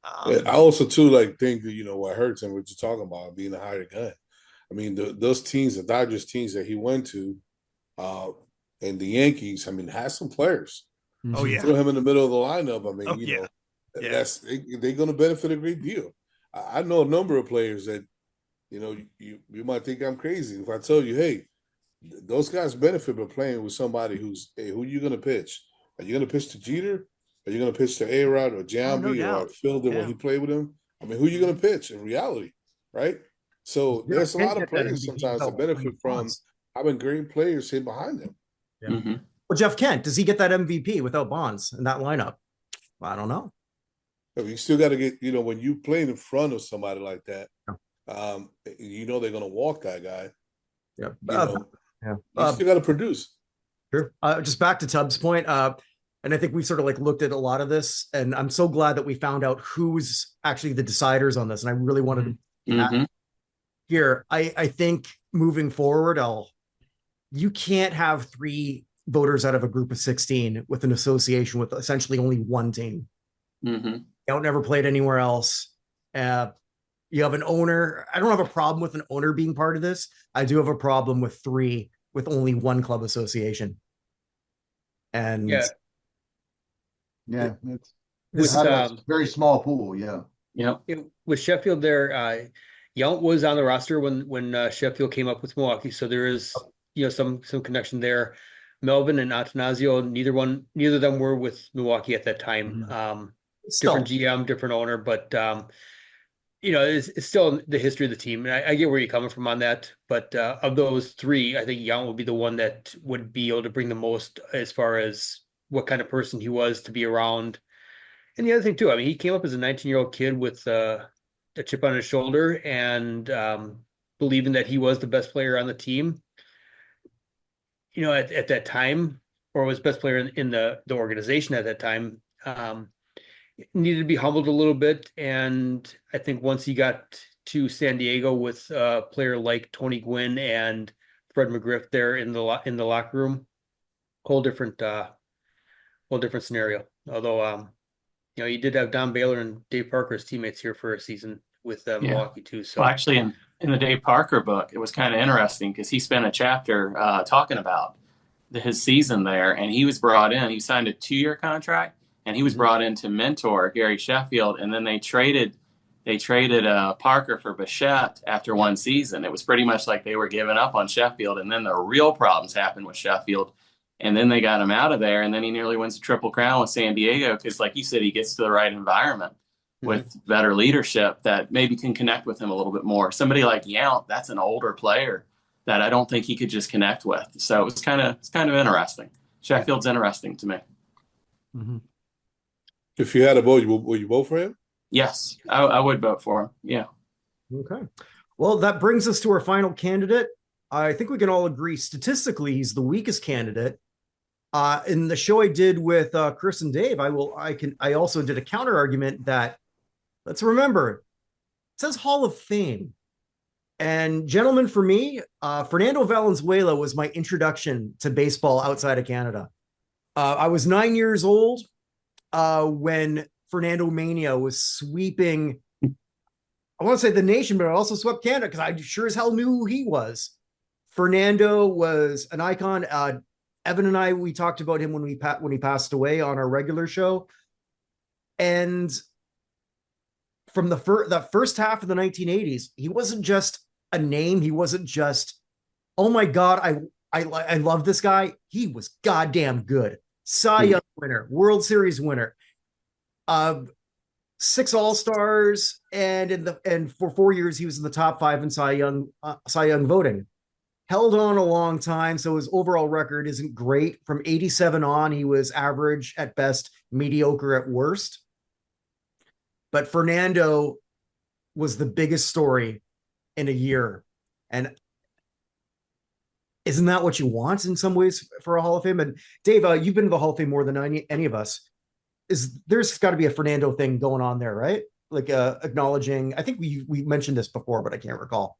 I also too think that what hurts him, what you're talking about, being a hired gun. I mean, those teams, the Dodgers teams that he went to, and the Yankees, I mean, has some players. Oh yeah, throw him in the middle of the lineup. I mean, they're going to benefit a great deal. I know a number of players that, you might think I'm crazy if I tell you, hey, those guys benefit by playing with somebody who's, hey, who are you going to pitch? Are you going to pitch to Jeter? Are you going to pitch to A-Rod or Giambi or Fielder when he played with him? I mean, who are you going to pitch in reality, right? So there's a lot of players sometimes that benefit from having great players hit behind them. Yeah. Mm-hmm. Well, Jeff Kent, does he get that MVP without Bonds in that lineup? I don't know. You still got to get, when you play in front of somebody like that, they're going to walk that guy. Yeah. You still got to produce. Sure. Just back to Tubbs' point, and I think we sort of looked at a lot of this, and I'm so glad that we found out who's actually the deciders on this, and I really wanted to here, I think moving forward, you can't have 3 voters out of a group of 16 with an association with essentially only one team. Mm-hmm. Don't never played anywhere else. You have an owner. I don't have a problem with an owner being part of this. I do have a problem with 3 with only one club association. And yeah, it's a very small pool. Yeah. With Sheffield there, Yount was on the roster when Sheffield came up with Milwaukee. So there is, some connection there. Melvin and Atanasio, neither of them were with Milwaukee at that time. Different GM, different owner, but it's still the history of the team. And I get where you're coming from on that. But of those 3, I think Yount would be the one that would be able to bring the most as far as what kind of person he was to be around. And the other thing too, I mean, he came up as a 19-year-old kid with a chip on his shoulder and believing that he was the best player on the team. At that time, or was best player in the organization at that time. Needed to be humbled a little bit, and I think once he got to San Diego with a player like Tony Gwynn and Fred McGriff there in the locker room, whole different scenario. Although you did have Don Baylor and Dave Parker as teammates here for a season with Milwaukee too. So actually, in the Dave Parker book, it was kind of interesting because he spent a chapter talking about his season there, and he was brought in. He signed a 2-year contract. And he was brought in to mentor Gary Sheffield, and then they traded Parker for Bichette after one season. It was pretty much like they were giving up on Sheffield, and then the real problems happened with Sheffield, and then they got him out of there, and then he nearly wins a Triple Crown with San Diego because, like you said, he gets to the right environment with better leadership that maybe can connect with him a little bit more. Somebody like Yount, that's an older player that I don't think he could just connect with. So it's kind of interesting. Sheffield's interesting to me. Mm-hmm. If you had a vote, would you vote for him? Yes, I would vote for him. Yeah. Okay. Well, that brings us to our final candidate. I think we can all agree statistically he's the weakest candidate. In the show I did with Chris and Dave, I also did a counter argument that, let's remember, it says Hall of Fame. And gentlemen, for me, Fernando Valenzuela was my introduction to baseball outside of Canada. I was 9 years old when Fernando Mania was sweeping, I want to say the nation, but it also swept Canada because I sure as hell knew who he was. Fernando was an icon. Evan and I, we talked about him when he passed away on our regular show. And from the first half of the 1980s, he wasn't just a name. He wasn't just, oh my God, I love this guy. He was goddamn good. Cy Young winner, World Series winner, 6 All-Stars, and for 4 years he was in the top 5 in Cy Young voting. Held on a long time, so his overall record isn't great. From 87 on, he was average at best, mediocre at worst. But Fernando was the biggest story in a year. And isn't that what you want in some ways for a Hall of Fame? And Dave, you've been to the Hall of Fame more than any of us. There's got to be a Fernando thing going on there, right? Like acknowledging, I think we mentioned this before, but I can't recall.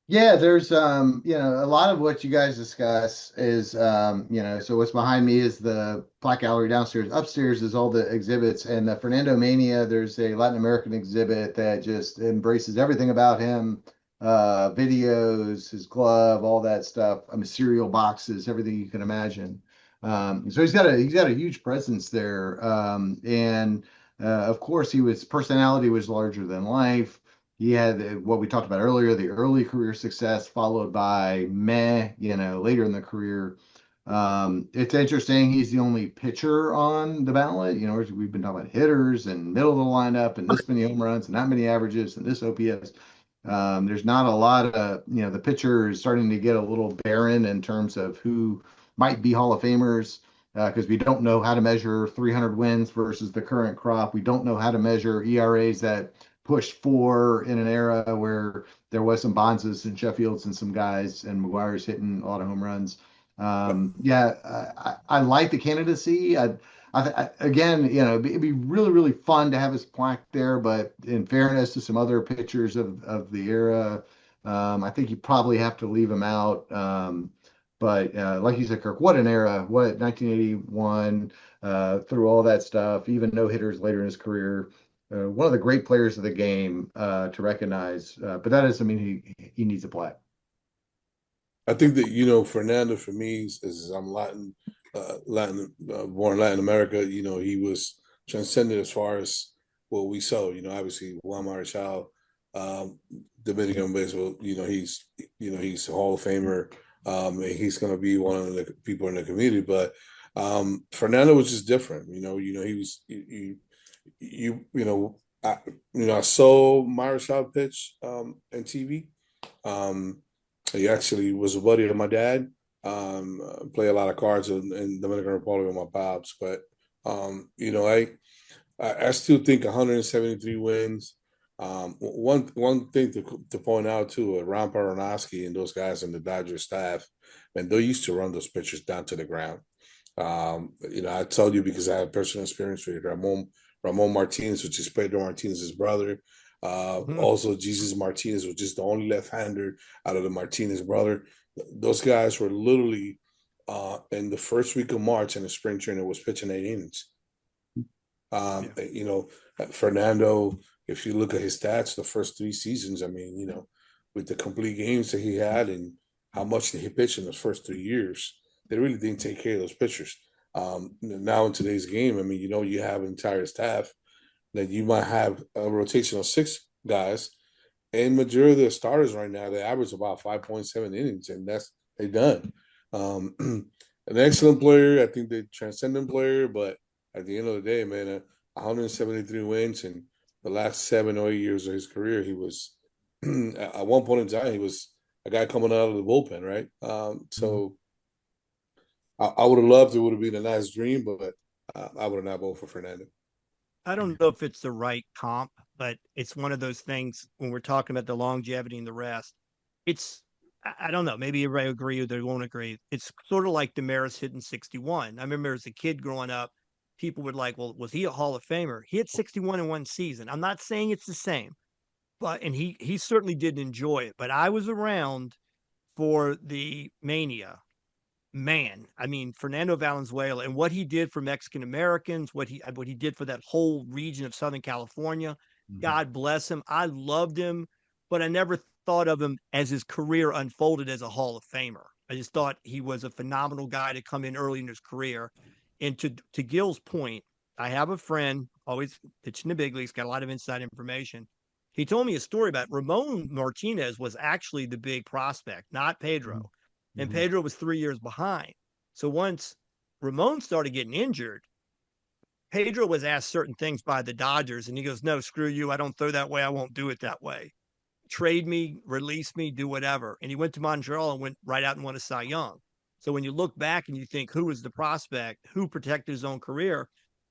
Yeah, there's a lot of what you guys discuss is so what's behind me is the plaque gallery downstairs. Upstairs is all the exhibits, and the Fernando Mania, there's a Latin American exhibit that just embraces everything about him. Videos, his glove, all that stuff. Cereal boxes, everything you can imagine. So he's got a huge presence there. And of course, his personality was larger than life. He had what we talked about earlier, the early career success followed by later in the career. It's interesting. He's the only pitcher on the ballot. We've been talking about hitters and middle of the lineup and this many home runs and that many averages and this OPS. There's not a lot of, the pitcher is starting to get a little barren in terms of who might be Hall of Famers because we don't know how to measure 300 wins versus the current crop. We don't know how to measure ERAs that pushed 4 in an era where there was some Bonds and Sheffields and some guys and McGuire's hitting a lot of home runs. I like the candidacy. Again, it'd be really, really fun to have his plaque there, but in fairness to some other pitchers of the era, I think you probably have to leave him out. But like you said, Kirk, what an era! What 1981 through all that stuff, even no hitters later in his career. One of the great players of the game to recognize. But that doesn't mean he needs a plaque. I think that Fernando for me is I'm born in Latin America. He was transcended as far as what we saw. Obviously Juan Marichal, Dominican baseball. He's a Hall of Famer. And he's going to be one of the people in the community. But Fernando was just different. He was I saw Marichal pitch on TV. He actually was a buddy of my dad. Play a lot of cards in Dominican Republic with my pops, but I still think 173 wins. One thing to point out too, Ron Peronowski and those guys in the Dodgers staff, man, they used to run those pitchers down to the ground. I told you because I have personal experience with Ramon Martinez, which is Pedro Martinez's brother. Also, Jesus Martinez was just the only left-hander out of the Martinez brother. Those guys were literally in the first week of March in the spring training was pitching 8 innings. Fernando, if you look at his stats, the first 3 seasons, with the complete games that he had and how much he pitched in those first 3 years, they really didn't take care of those pitchers. Now in today's game, you have an entire staff that you might have a rotation of 6 guys, and majority of the starters right now, they average about 5.7 innings, and they're done. An excellent player, I think the transcendent player, but at the end of the day, man, 173 wins, and the last 7 or 8 years of his career, he was at one point in time, he was a guy coming out of the bullpen, right? So I would have loved it would have been a nice dream, but I would have not voted for Fernando. I don't know if it's the right comp, but it's one of those things when we're talking about the longevity and the rest. I don't know, maybe everybody will agree or they won't agree. It's sort of like Damaris hitting 61. I remember as a kid growing up, people would like, well, was he a Hall of Famer? He hit 61 in one season. I'm not saying it's the same, and he certainly did enjoy it. But I was around for the mania. Man, Fernando Valenzuela and what he did for Mexican Americans, what he did for that whole region of Southern California. God bless him. I loved him, but I never thought of him as his career unfolded as a Hall of Famer. I just thought he was a phenomenal guy to come in early in his career. And to Gill's point, I have a friend always pitching the big leagues, got a lot of inside information. He told me a story about Ramon Martinez was actually the big prospect, not Pedro. And Pedro was 3 years behind. So once Ramon started getting injured, Pedro was asked certain things by the Dodgers, and he goes, no, screw you. I don't throw that way. I won't do it that way. Trade me, release me, do whatever. And he went to Montreal and went right out and won a Cy Young. So when you look back and you think, who was the prospect, who protected his own career?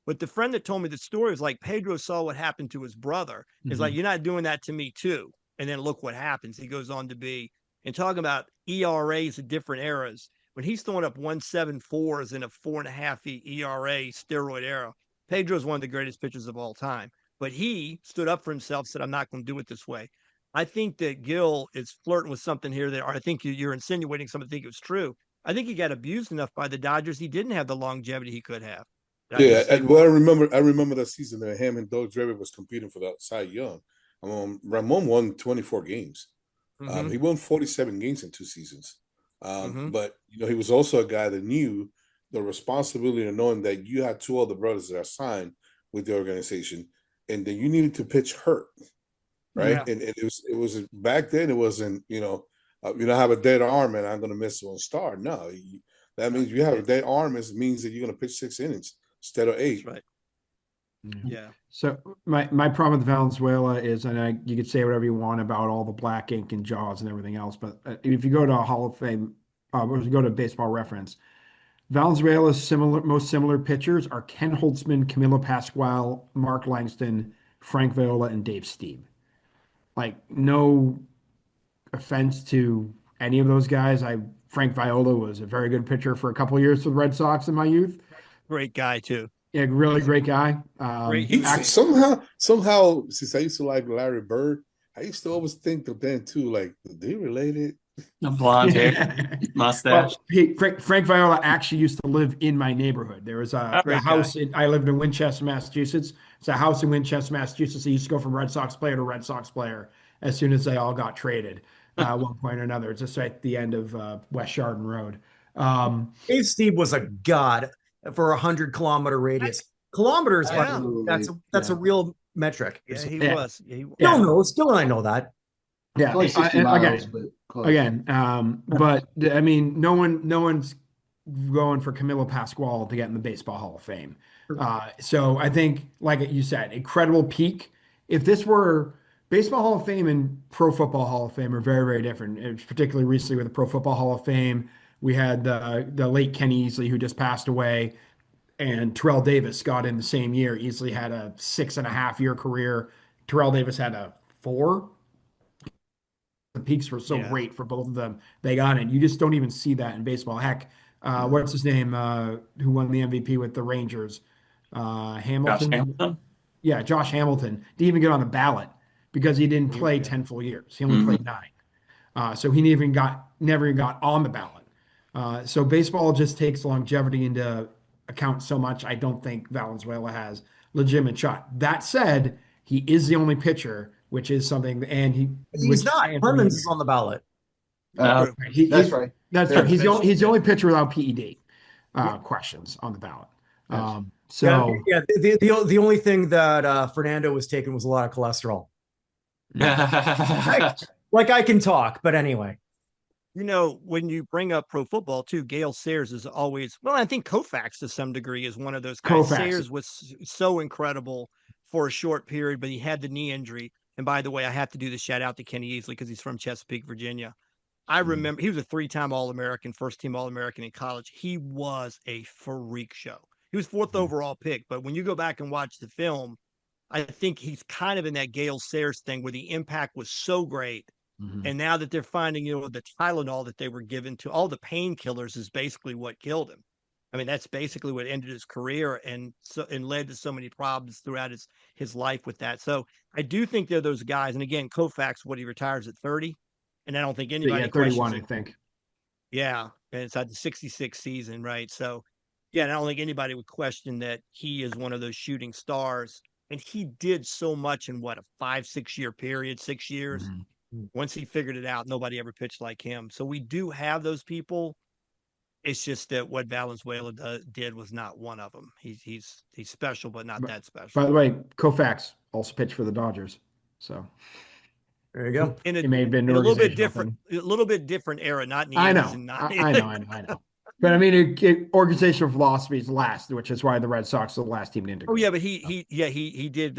But the friend that told me the story was like, Pedro saw what happened to his brother. It's like, you're not doing that to me too. And then look what happens. He goes on to be, and talking about ERAs at different eras, when he's throwing up 1.74s in a 4.5 ERA steroid era, Pedro's one of the greatest pitchers of all time. But he stood up for himself, said, I'm not going to do it this way. I think that Gill is flirting with something here that, or I think you're insinuating something. I think it was true. I think he got abused enough by the Dodgers. He didn't have the longevity he could have. I remember that season that him and Doug Draper was competing for that Cy Young. Ramon won 24 games. He won 47 games in 2 seasons. But he was also a guy that knew the responsibility of knowing that you had 2 other brothers that are signed with the organization, and then you needed to pitch hurt, right? Yeah. And it was back then. It wasn't I have a dead arm and I'm going to miss 1 start. No, that means you have a dead arm. It means that you're going to pitch 6 innings instead of 8. That's right. Yeah. So my problem with Valenzuela is, and you could say whatever you want about all the black ink and Jaws and everything else, but if you go to a Hall of Fame, or if you go to Baseball Reference, Valenzuela's most similar pitchers are Ken Holtzman, Camilo Pascual, Mark Langston, Frank Viola, and Dave Stieb. Like, no offense to any of those guys. Frank Viola was a very good pitcher for a couple of years for the Red Sox in my youth. Great guy too. Yeah, really great guy. Somehow, since I used to like Larry Bird, I used to always think of then too, like, are they related? The blonde hair, Well, mustache. Frank Viola actually used to live in my neighborhood. There was a Great house. I lived in Winchester, Massachusetts. It's a house in Winchester, Massachusetts. I used to go from Red Sox player to Red Sox player as soon as they all got traded at one point or another. It's just right at the end of West Chardon Road. Dave Steve was a god for 100-kilometer radius. Kilometers, by the way, Absolutely. that's a real metric. Yeah, he Yeah. was. Yeah, he, Still knows, still I know that. Yeah, Only 60 and miles, but close. but I mean, no one's going for Camilo Pascual to get in the Baseball Hall of Fame. So I think, like you said, incredible peak. If this were Baseball Hall of Fame and Pro Football Hall of Fame are very, very different. It's particularly recently with the Pro Football Hall of Fame, we had the late Kenny Easley who just passed away, and Terrell Davis got in the same year. Easley had a 6.5-year career. Terrell Davis had a 4. The peaks were so great for both of them. They got in. You just don't even see that in baseball. Heck, what's his name? Who won the MVP with the Rangers? Hamilton. Josh Hamilton. Yeah, Josh Hamilton didn't even get on the ballot because he didn't play 10 full years. He only played 9. So he never even got on the ballot. So baseball just takes longevity into account so much. I don't think Valenzuela has legitimate shot. That said, he is the only pitcher, which is something, and He's not. Clemens is on the ballot. That's right. That's Yeah. true. He's the only pitcher without PED questions on the ballot. The only thing that Fernando was taking was a lot of cholesterol. Like I can talk, but anyway. You know, when you bring up pro football too, Gale Sayers is always, well, I think Koufax to some degree is one of those guys. Koufax. Sayers was so incredible for a short period, but he had the knee injury. And by the way, I have to do the shout out to Kenny Easley because he's from Chesapeake, Virginia. I remember he was a 3-time All-American, first-team All-American in college. He was a freak show. He was 4th overall pick, but when you go back and watch the film, I think he's kind of in that Gale Sayers thing where the impact was so great. And now that they're finding, the Tylenol that they were given to all the painkillers is basically what killed him. I mean, that's basically what ended his career and led to so many problems throughout his life with that. So I do think they're those guys. And again, Koufax, he retires at 30. And I don't think anybody 31, I it. think. Yeah. And it's at the 66 season, right? So yeah, and I don't think anybody would question that he is one of those shooting stars. And he did so much in a 5-6 year period, 6 years. Once he figured it out, nobody ever pitched like him. So we do have those people. It's just that what Valenzuela did was not one of them. He's special, but not that special. By the way, Koufax also pitched for the Dodgers. So there you go. It may have been a little bit different, era, not in the I know. 80s and 90s. I know. But I mean, organizational philosophy is last, which is why the Red Sox are the last team to integrate. Oh yeah, but he did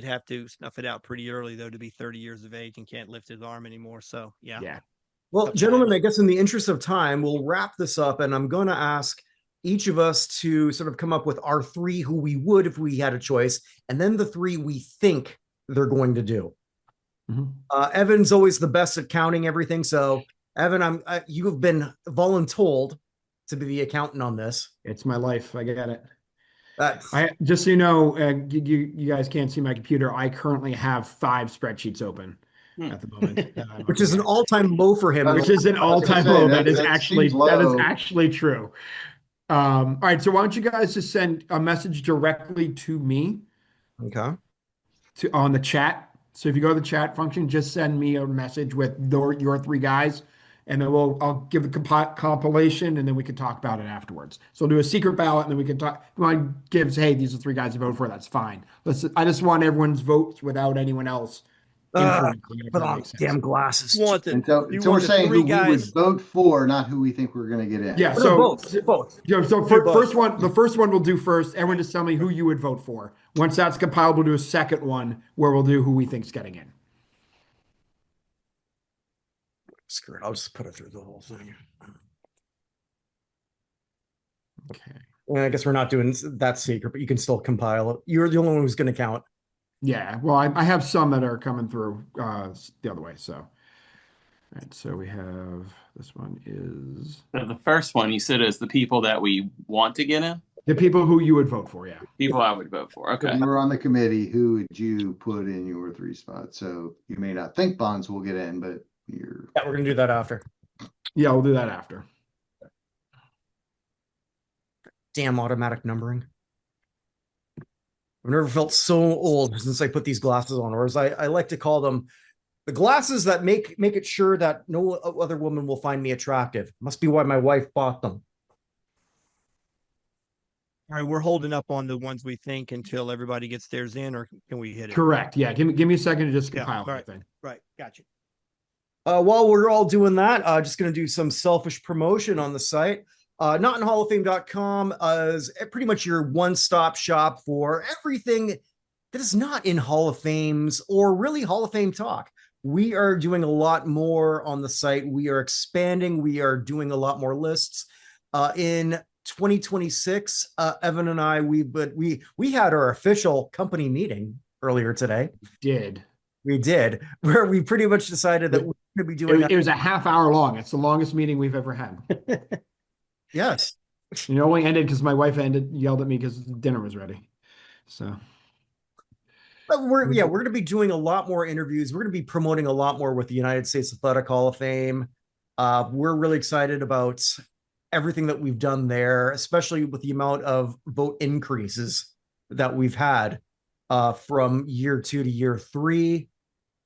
have to snuff it out pretty early though to be 30 years of age and can't lift his arm anymore. So yeah. Well, gentlemen, I guess in the interest of time, we'll wrap this up, and I'm going to ask each of us to sort of come up with our 3 who we would if we had a choice, and then the 3 we think they're going to do. Evan's always the best at counting everything. So, Evan, you have been voluntold to be the accountant on this. It's my life. I get it. Just so you know, you guys can't see my computer. I currently have 5 spreadsheets open at the moment, which is an all-time low for him. Which is an all-time low. That is actually true. All right, so why don't you guys just send a message directly to me? Okay. On the chat. So if you go to the chat function, just send me a message with your 3 guys, and then I'll give the compilation, and then we can talk about it afterwards. So we'll do a secret ballot, and then we can talk. If you want to give, hey, these are 3 guys to vote for, that's fine. I just want everyone's votes without anyone else. Put on damn glasses. So we're saying who we would vote for, not who we think we're going to get in. Yeah, so both. The first one we'll do first. Everyone just tell me who you would vote for. Once that's compiled, we'll do a second one where we'll do who we think's getting in. Screw it. I'll just put it through the whole thing. Okay. Well, I guess we're not doing that secret, but you can still compile it. You're the only one who's going to count. Yeah, well, I have some that are coming through the other way. So, all right, so we have this one is So the first one you said is the people that we want to get in. The people who you would vote for, yeah. People I would vote for. Okay. If you were on the committee, who would you put in your 3 spots? So you may not think Bonds will get in, but you're. Yeah, we're gonna do that after. Yeah, we'll do that after. Damn automatic numbering. I've never felt so old since I put these glasses on, or as I like to call them, the glasses that make it sure that no other woman will find me attractive. Must be why my wife bought them. All right, we're holding up on the ones we think until everybody gets theirs in, or can we hit it? Correct. Yeah. Give me a second to just Yeah, compile right. everything. Right, gotcha. While we're all doing that, just going to do some selfish promotion on the site. NotInHallOfFame.com is pretty much your one-stop shop for everything that is not in Hall of Fames or really Hall of Fame talk. We are doing a lot more on the site. We are expanding. We are doing a lot more lists. In 2026, Evan and I, we had our official company meeting earlier today. We did, where we pretty much decided that we're going to be doing. It was a half hour long. It's the longest meeting we've ever had. Yes. It only ended because my wife yelled at me because dinner was ready. So. But we're going to be doing a lot more interviews. We're going to be promoting a lot more with the United States Athletic Hall of Fame. We're really excited about everything that we've done there, especially with the amount of vote increases that we've had from year 2 to year 3.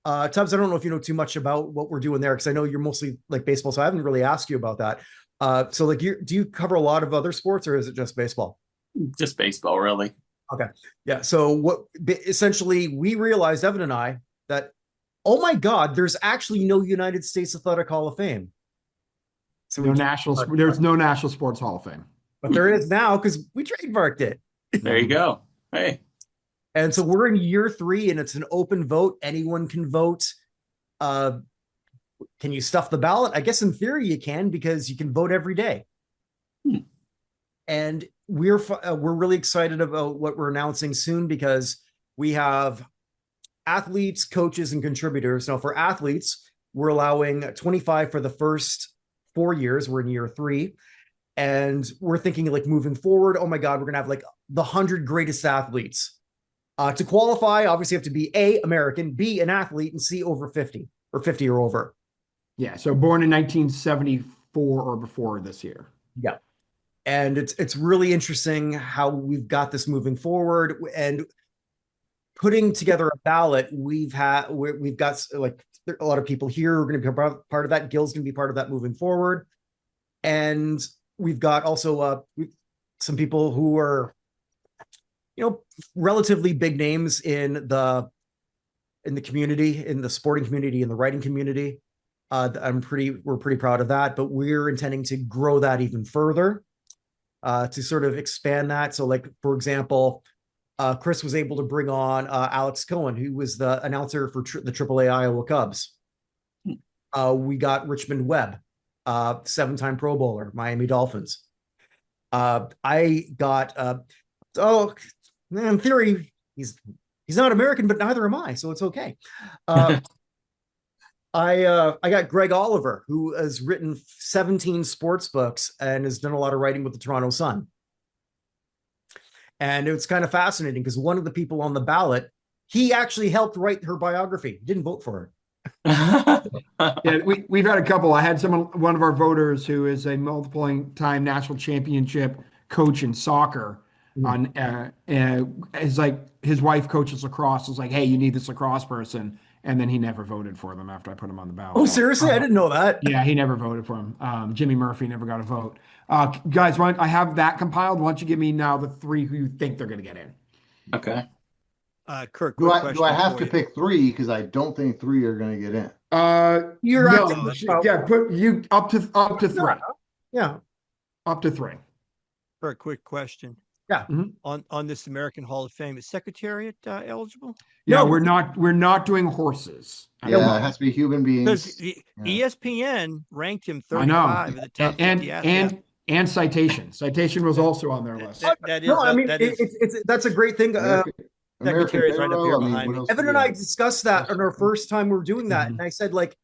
Tubbs, I don't know if you know too much about what we're doing there, because I know you're mostly like baseball, so I haven't really asked you about that. So like, do you cover a lot of other sports, or is it just baseball? Just baseball, really. Okay. Yeah. So what essentially we realized, Evan and I, that, oh my God, there's actually no United States Athletic Hall of Fame. So there's no National Sports Hall of Fame. But there is now, because we trademarked it. There you go. Hey. And so we're in year 3 and it's an open vote. Anyone can vote. Can you stuff the ballot? I guess in theory you can, because you can vote every day. And we're really excited about what we're announcing soon, because we have athletes, coaches, and contributors. Now for athletes, we're allowing 25 for the first 4 years. We're in year 3. And we're thinking like moving forward, oh my God, we're going to have like the 100 greatest athletes. To qualify, obviously you have to be A, American, B, an athlete, and C, over 50 or 50 or over. Yeah. So born in 1974 or before this year. Yeah. And it's really interesting how we've got this moving forward, and putting together a ballot. We've got like a lot of people here who are going to be part of that. Gill's going to be part of that moving forward. And we've got also some people who are, relatively big names in the community, in the sporting community, in the writing community. We're pretty proud of that, but we're intending to grow that even further, to sort of expand that. So like, for example, Chris was able to bring on Alex Cohen, who was the announcer for the AAA Iowa Cubs. We got Richmond Webb, 7-time Pro Bowler, Miami Dolphins. I got, in theory, he's not American, but neither am I, so it's okay. I got Greg Oliver, who has written 17 sports books and has done a lot of writing with the Toronto Sun. And it's kind of fascinating because one of the people on the ballot, he actually helped write her biography. He didn't vote for her. Yeah, we've had a couple. I had one of our voters who is a multiple-time national championship coach in soccer. Is like his wife coaches lacrosse. Was like, hey, you need this lacrosse person, and then he never voted for them after I put him on the ballot. Oh, seriously? I didn't know that. Yeah, he never voted for him. Jimmy Murphy never got a vote. Guys, I have that compiled. Why don't you give me now the 3 who you think they're going to get in? Okay. Kirk, do I have to pick 3? Because I don't think 3 are going to get in. You're put you up to 3. Yeah, up to 3. For a quick question. Yeah. On this American Hall of Fame, is Secretariat eligible? Yeah, No. we're not doing horses. Yeah, it has to be human beings. Because ESPN ranked him I know. 35 of the top 50 athletes. And Citation. Citation was also on their list. That's a great thing. Secretary's right up here behind me. Evan and I discussed that on our first time we were doing that, and I said, like,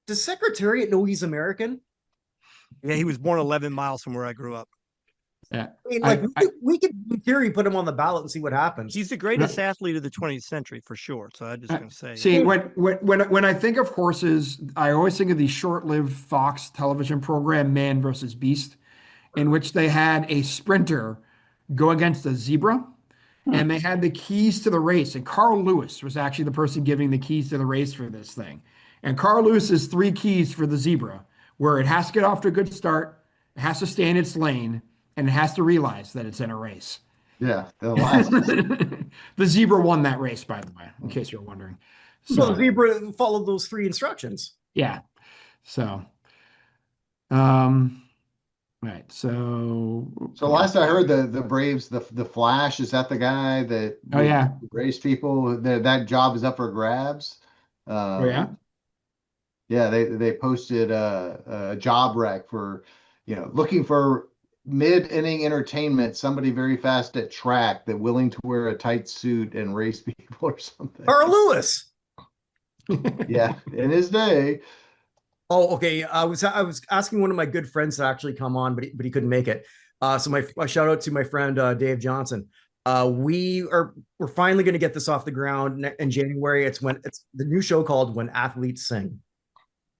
does Secretariat know he's American? Yeah, he was born 11 miles from where I grew up. Yeah. I mean, like we could in theory put him on the ballot and see what happens. He's the greatest athlete of the 20th century for sure. So I'm just going to say. See, when I think of horses, I always think of the short-lived Fox television program, Man versus Beast, in which they had a sprinter go against a zebra, and they had the keys to the race. And Carl Lewis was actually the person giving the keys to the race for this thing. And Carl Lewis's 3 keys for the zebra, where it has to get off to a good start, it has to stay in its lane, and it has to realize that it's in a race. Yeah, the last. The zebra won that race, by the way, in case you're wondering. So the zebra followed those 3 instructions. Yeah. So, right. So last I heard, the Braves, the Flash, is that the guy that race people? That job is up for grabs. Yeah. Yeah, they posted a job rec for, looking for mid-inning entertainment, somebody very fast at track that willing to wear a tight suit and race people or something. Carl Lewis. Yeah, in his day. Oh, okay. I was asking one of my good friends to actually come on, but he couldn't make it. So my shout out to my friend Dave Johnson. We're finally going to get this off the ground in January. It's the new show called When Athletes Sing,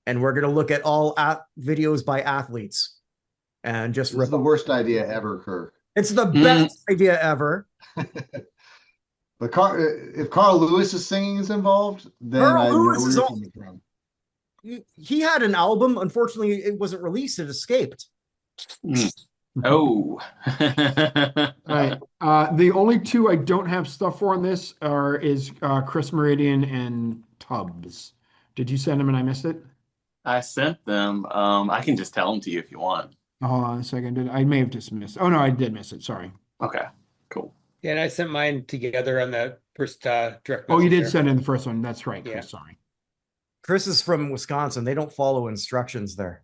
and we're going to look at all videos by athletes. And just the worst idea ever, Kirk. It's the best idea ever. But if Carl Lewis is singing is involved, then I know where you're coming from. He had an album. Unfortunately, it wasn't released. It escaped. Oh. All right. The only 2 I don't have stuff for on this is Chris Mouradian and Tubbs. Did you send them and I missed it? I sent them. I can just tell them to you if you want. Hold on a second. I may have just missed. Oh no, I did miss it. Sorry. Okay, cool. Yeah, and I sent mine together on the first direct. Oh, you did send in the first one. That's right, Chris. Yeah. Sorry. Chris is from Wisconsin. They don't follow instructions there.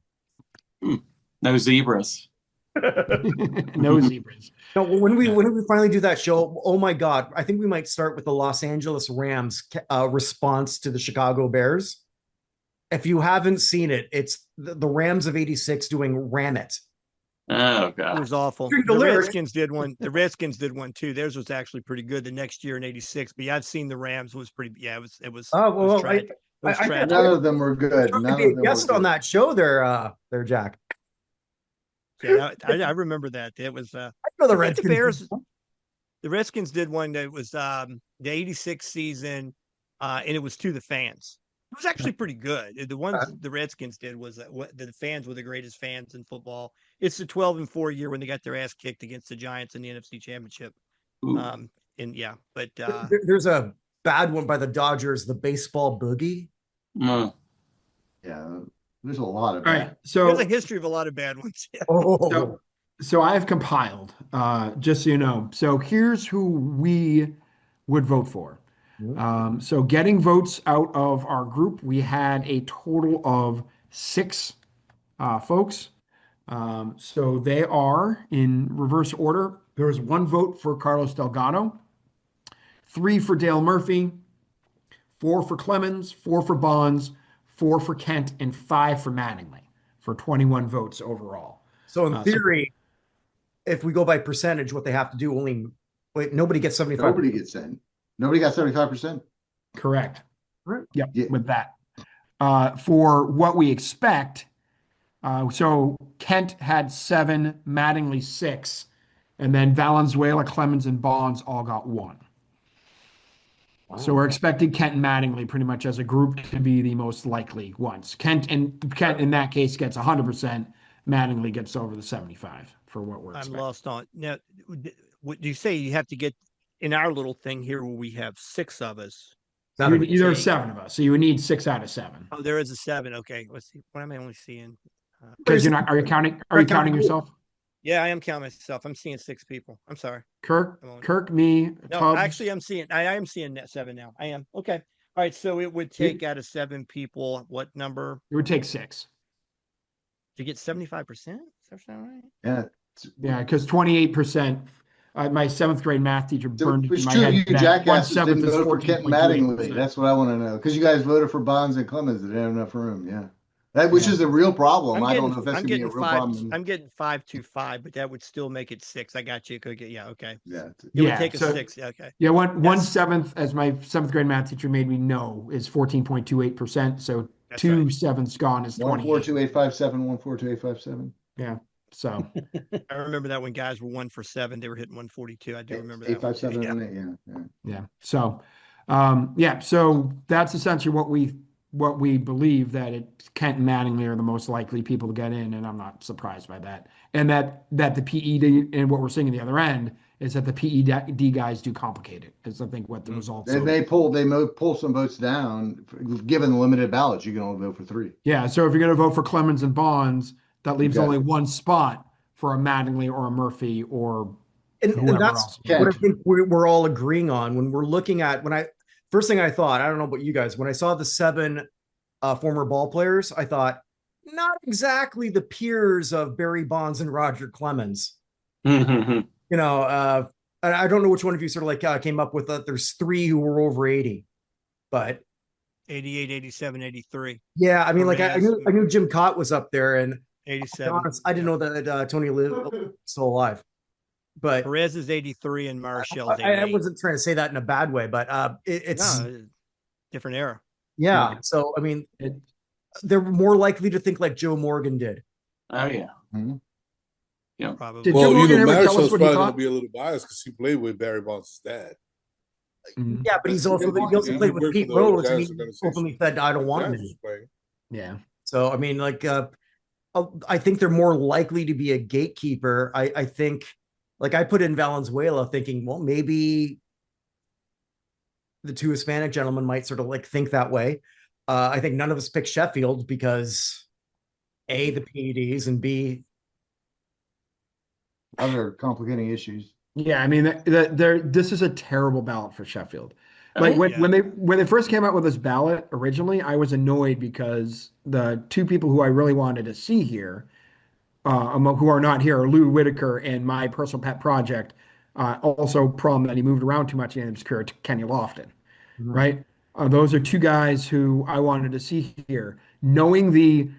No zebras. No zebras. No, when we finally do that show, oh my God, I think we might start with the Los Angeles Rams response to the Chicago Bears. If you haven't seen it, it's the Rams of '86 doing "Ram It." Oh God, it was awful. The Redskins did one. The Redskins did one too. Theirs was actually pretty good the next year in '86. But yeah, I've seen the Rams. Was pretty. Yeah, it was. Oh well, none of them were good. None of them were guest on that show there, Jack. Yeah, I remember that. It was. I know the Redskins. The Redskins did one that was the '86 season, and it was to the fans. It was actually pretty good. The ones the Redskins did was the fans were the greatest fans in football. It's the 12-4 year when they got their ass kicked against the Giants in the NFC Championship. There's a bad one by the Dodgers, the baseball boogie. Yeah, there's a lot of. All right, so there's a history of a lot of bad ones. So I have compiled, just so you know. So here's who we would vote for. So getting votes out of our group, we had a total of 6 folks. So they are in reverse order. There was 1 vote for Carlos Delgado, 3 for Dale Murphy, 4 for Clemens, 4 for Bonds, 4 for Kent, and 5 for Mattingly, for 21 votes overall. So in theory, if we go by percentage, what they have to do nobody gets 75%. Nobody gets in. Nobody got 75%. Correct. Right. Yep. Yeah. With that, for what we expect, so Kent had 7, Mattingly 6, and then Valenzuela, Clemens, and Bonds all got 1. Wow. So we're expecting Kent and Mattingly pretty much as a group to be the most likely ones. Kent in that case gets 100%. Mattingly gets over the 75 for what we're expecting. I'm lost on now. What do you say? You have to get in our little thing here where we have 6 of us. There are 7 of us, so you would need 6 out of 7. Oh, there is a 7. Okay, let's see. What am I only seeing? Because you're not. Are you counting? Are you counting yourself? Yeah, I am counting myself. I'm seeing 6 people. I'm sorry. Kirk, me. No, Tubbs. actually, I am seeing that 7 now. I am. Okay. All right. So it would take out of 7 people what number? It would take 6 to get 75%. Is that right? Yeah. Yeah, because 28%. My 7th grade math teacher burned it in my head. You jackasses didn't vote for Kent 14.3%. Mattingly. That's what I want to know. Because you guys voted for Bonds and Clemens. They didn't have enough room. Yeah. which is a real problem. I'm I don't getting, know if that's I'm gonna be a getting real five. problem. I'm getting 525, but that would still make it 6. I got you. Yeah. Okay. Yeah. It would take a 6. Yeah, okay. Yeah, one Yes. seventh, as my seventh grade math teacher made me know, is 14.28%. So That's two right. sevenths gone is 28. 142,857, 142,857. Yeah. So I remember that when guys were 1 for 7, they were hitting 142. I do remember that. 857 Yeah. and 8, yeah. yeah. So so that's essentially what we believe, that Kent and Mattingly are the most likely people to get in, and I'm not surprised by that. And that the PED, and what we're seeing at the other end is that the PED guys do complicate it. Is I think what the results. They are. may pull some votes down. Given the limited ballots, you can only vote for 3. Yeah. So if you're going to vote for Clemens and Bonds, that leaves Okay. only one spot for a Mattingly or a Murphy or And whoever that's else. what I think we're all agreeing on when we're looking at, first thing I thought, I don't know about you guys, when I saw the 7 former ball players, I thought, not exactly the peers of Barry Bonds and Roger Clemens. Mhm. You know, I don't know which one of you sort of like came up with that. There's 3 who were over 80, but 88, 87, 83, yeah, I mean, like I Perez. knew Jim Cott was up there, and to be 87. honest, I didn't know that Tony lived still alive. But Perez is 83 and Marshall's I 88. wasn't trying to say that in a bad way, but it's No, different era. yeah. So I mean, they're more likely to think like Joe Morgan did. Oh yeah. Probably. Did Well, Joe Morgan ever tell us Marshall's what he probably thought? going to be a little biased because he played with Barry Bonds' dad. Mhm. Yeah, but he also Yeah, played he with worked Pete for the Rose, and Giants he organization. openly said, "I don't want him." Giants was playing. Yeah. So I mean, like, I think they're more likely to be a gatekeeper. I think, like, I put in Valenzuela, thinking, well, maybe the 2 Hispanic gentlemen might sort of like think that way. I think none of us picked Sheffield because A, the PEDs, and B, Other complicating issues. Yeah, I mean, this is a terrible ballot for Sheffield. Like Oh, when they first came out with this ballot originally, I was annoyed because the 2 people who I really wanted to see here, who are not here, are Lou Whitaker and my personal pet project. Also, problem that he moved around too much in his career, to Kenny Lofton, right? Those are 2 guys who I wanted to see here. Knowing the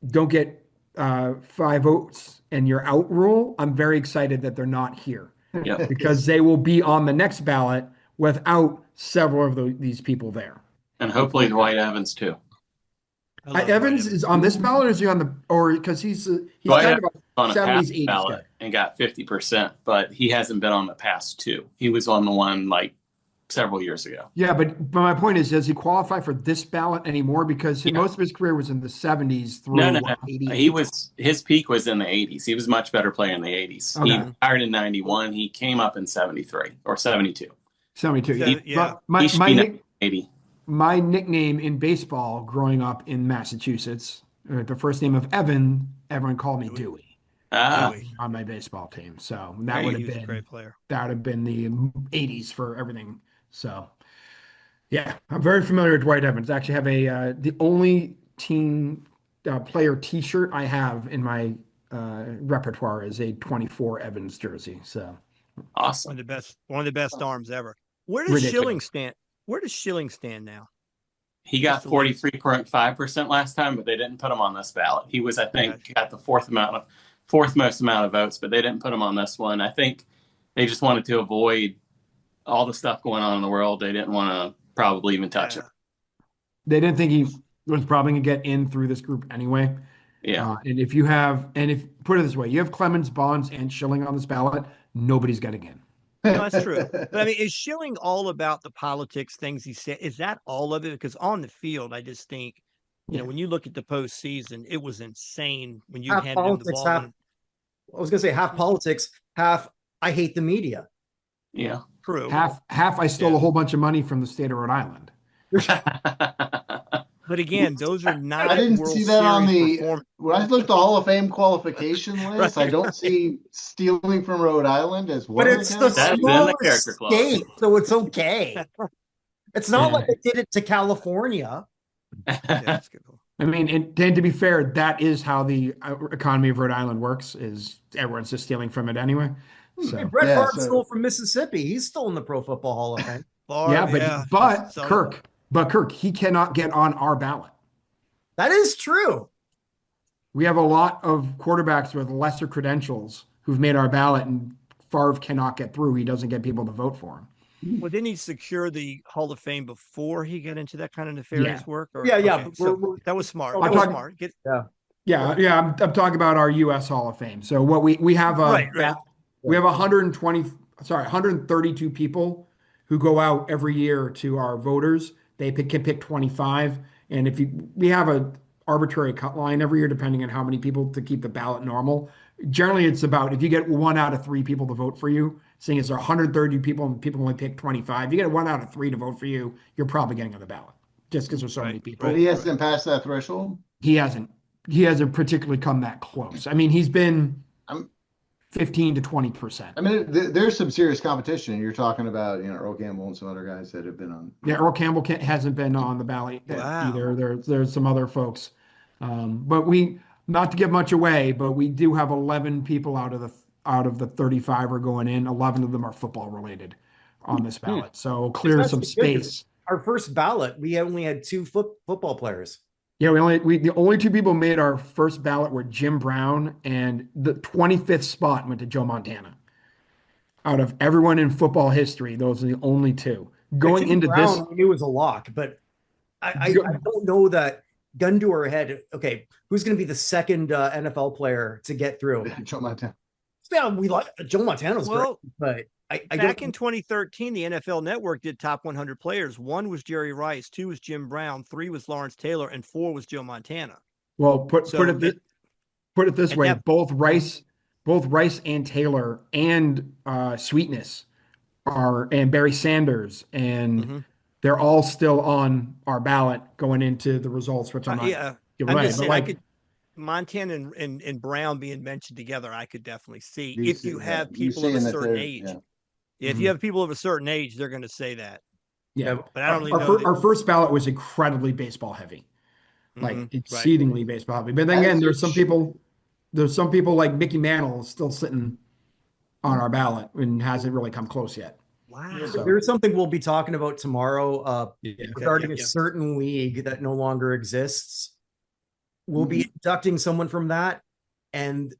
don't get 5 votes and you're out rule, I'm very excited that they're not here. Yeah. Because they will be on the next ballot without several of these people there. And hopefully Dwight Evans too. I love Evans Dwight is on this ballot, or is he on the, or because he's Dwight kind of on a a 70s, past 80s ballot guy. and got 50%, but he hasn't been on the past 2. He was on the one like several years ago. Yeah, but my point is, does he qualify for this ballot anymore? Because most of his career was in the 70s through No. 80. His peak was in the 80s. He was a much better player in the 80s. Okay. He retired in 91. He came up in 73 or 72. 72. Yeah. But He should be 80. my nickname in baseball growing up in Massachusetts, the first name of Evan, everyone called me Dewey on my baseball team. So that would have He was a been great player. that would have been the 80s for everything. So yeah, I'm very familiar with Dwight Evans. I actually have the only team player T-shirt I have in my repertoire is a 24 Evans jersey. So Awesome. One of the best arms ever. Where does Ridiculous. Schilling stand? Where does Schilling stand now? He got 43.5% last time, but they didn't put him on this ballot. He was, I think, got the fourth most amount of votes, but they didn't put him on this one. I think they just wanted to avoid all the stuff going on in the world. They didn't want to probably even touch him. they didn't think he was probably going to get in through this group anyway. Yeah. And if put it this way, you have Clemens, Bonds, and Schilling on this ballot, nobody's getting in. No, that's true. But I mean, is Schilling all about the politics things he said? Is that all of it? Because on the field, I just think, when you look at the postseason, it was insane when you half handed him the politics, ball. half, I was gonna say half politics, half I hate the media. Yeah. True. Half I stole a whole bunch of money from the state of Rhode Island. But again, those are not. I didn't World see that on Series the when I looked at the Hall of Fame qualification list. Right. I don't see stealing from Rhode Island as one. But of it's the the That's in the smallest character clause. state, so it's okay. It's not like they did it to California. Yeah, that's good. I mean, and to be fair, that is how the economy of Rhode Island works. Is everyone's just stealing from it anyway? So Brett Favre stole from Mississippi. He's still in the Pro Football Hall of Fame. But Kirk, he cannot get on our ballot. That is true. We have a lot of quarterbacks with lesser credentials who've made our ballot, and Favre cannot get through. He doesn't get people to vote for him. Well, didn't he secure the Hall of Fame before he got into that kind of nefarious work? Or, Yeah. okay, so that was smart. I'm That was talking- smart. Yeah. I'm talking about our U.S. Hall of Fame. So what we have Right. we have 132 people who go out every year to our voters. They can pick 25, and we have a arbitrary cut line every year depending on how many people to keep the ballot normal. Generally, it's about if you get 1 out of 3 people to vote for you, seeing as there are 130 people and people only pick 25, you get 1 out of 3 to vote for you, you're probably getting on the ballot just because there's so many people. But he hasn't passed that threshold. He hasn't particularly come that close. I mean, he's been 15 to 20%. I mean, there's some serious competition. You're talking about, Earl Campbell and some other guys that have been on. Yeah, Earl Campbell hasn't been on the ballot either. There's some other folks, but not to give much away, but we do have 11 people out of the 35 are going in. 11 of them are football related on this ballot, so clear some space. Our first ballot, we only had 2 football players. Yeah, the only 2 people made our first ballot were Jim Brown, and the 25th spot went to Joe Montana. Out of everyone in football history, those are the only 2. Going Jim into Brown, this, we knew was a lock, but I don't know that gun to our head. Okay, who's going to be the second NFL player to get through? Joe Montana. Yeah, we like Joe Montana's Well, great, but back in 2013, the NFL Network did top 100 players. 1 was Jerry Rice, 2 was Jim Brown, 3 was Lawrence Taylor, and 4 was Joe Montana. well, put it this way: both Rice and Taylor and Sweetness and Barry Sanders, and they're all still on our ballot going into the results, which I'm not giving away. Just But saying, Montana and Brown being mentioned together, I could definitely see if you have people of a certain age. Yeah, if you have people of a certain age, they're going to say that. Yeah, but I don't really know. Our first ballot was incredibly baseball heavy, like exceedingly baseball heavy. But then again, there's some people like Mickey Mantle still sitting on our ballot and hasn't really come close yet. Wow. So, there's something we'll be talking about tomorrow regarding a certain league that no longer exists. We'll be inducting someone from that, and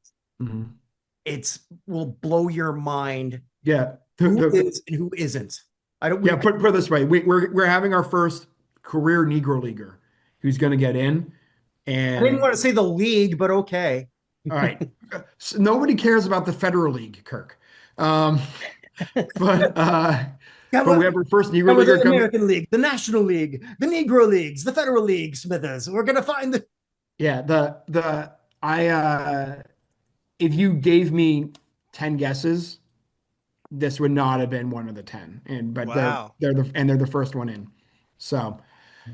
will blow your mind. Yeah. Who is and who isn't? I don't. Yeah, put it this way: we're having our first career Negro leaguer who's going to get in. And I didn't want to say the league, but okay. All right. So nobody cares about the federal league, Kirk. But we have our first Negro leaguer the coming. American League, the National League, the Negro Leagues, the Federal League, Smithers. We're gonna find the. Yeah, if you gave me 10 guesses, this would not have been one of the 10. But they're the first one in. So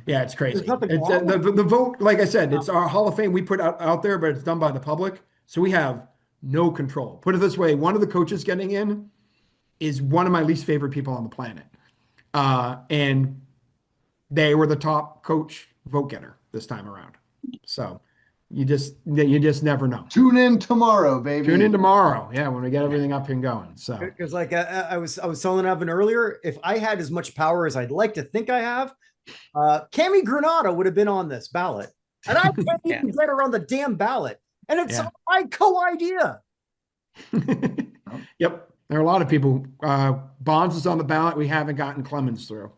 yeah, it's crazy. It's the vote, like I said, it's our Hall of Fame we put out there, but it's done by the public. So we have no control. Put it this way, one of the coaches getting in is one of my least favorite people on the planet. And they were the top coach vote getter this time around. So you just never know. Tune in tomorrow, baby. Tune in tomorrow. Yeah, when we get everything up and going. So because like I was telling Evan earlier, if I had as much power as I'd like to think I have, Cammy Granado would have been on this ballot. And I can't even get her on the damn ballot. And it's my co-idea. Yep. There are a lot of people. Bonds is on the ballot. We haven't gotten Clemens through.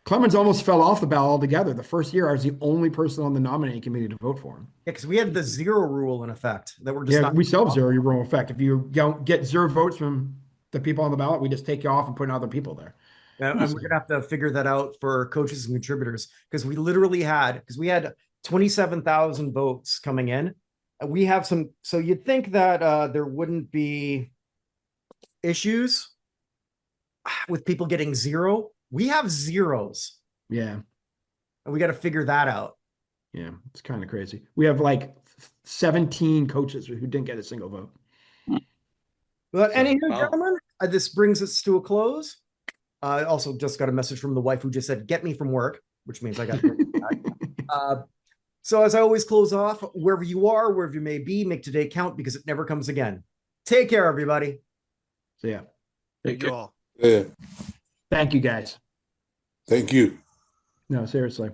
Clemens almost fell off the ballot altogether. The first year, I was the only person on the nominating committee to vote for him. Yeah, because we had the 0 rule in effect that we're just we still have 0 rule in effect. If you don't get 0 votes from the people on the ballot, we just take you off and put other people there. And we're gonna have to figure that out for coaches and contributors because we had 27,000 votes coming in. We have some, so you'd think that there wouldn't be issues with people getting 0. We have 0s. Yeah. And we got to figure that out. Yeah, it's kind of crazy. We have like 17 coaches who didn't get a single vote. But anywho, gentlemen, this brings us to a close. I also just got a message from the wife who just said, "Get me from work," which means I got to get back. So as I always close off, wherever you are, wherever you may be, make today count because it never comes again. Take care, everybody. So yeah. Thank you all. Yeah. Thank you, guys. Thank you. No, seriously.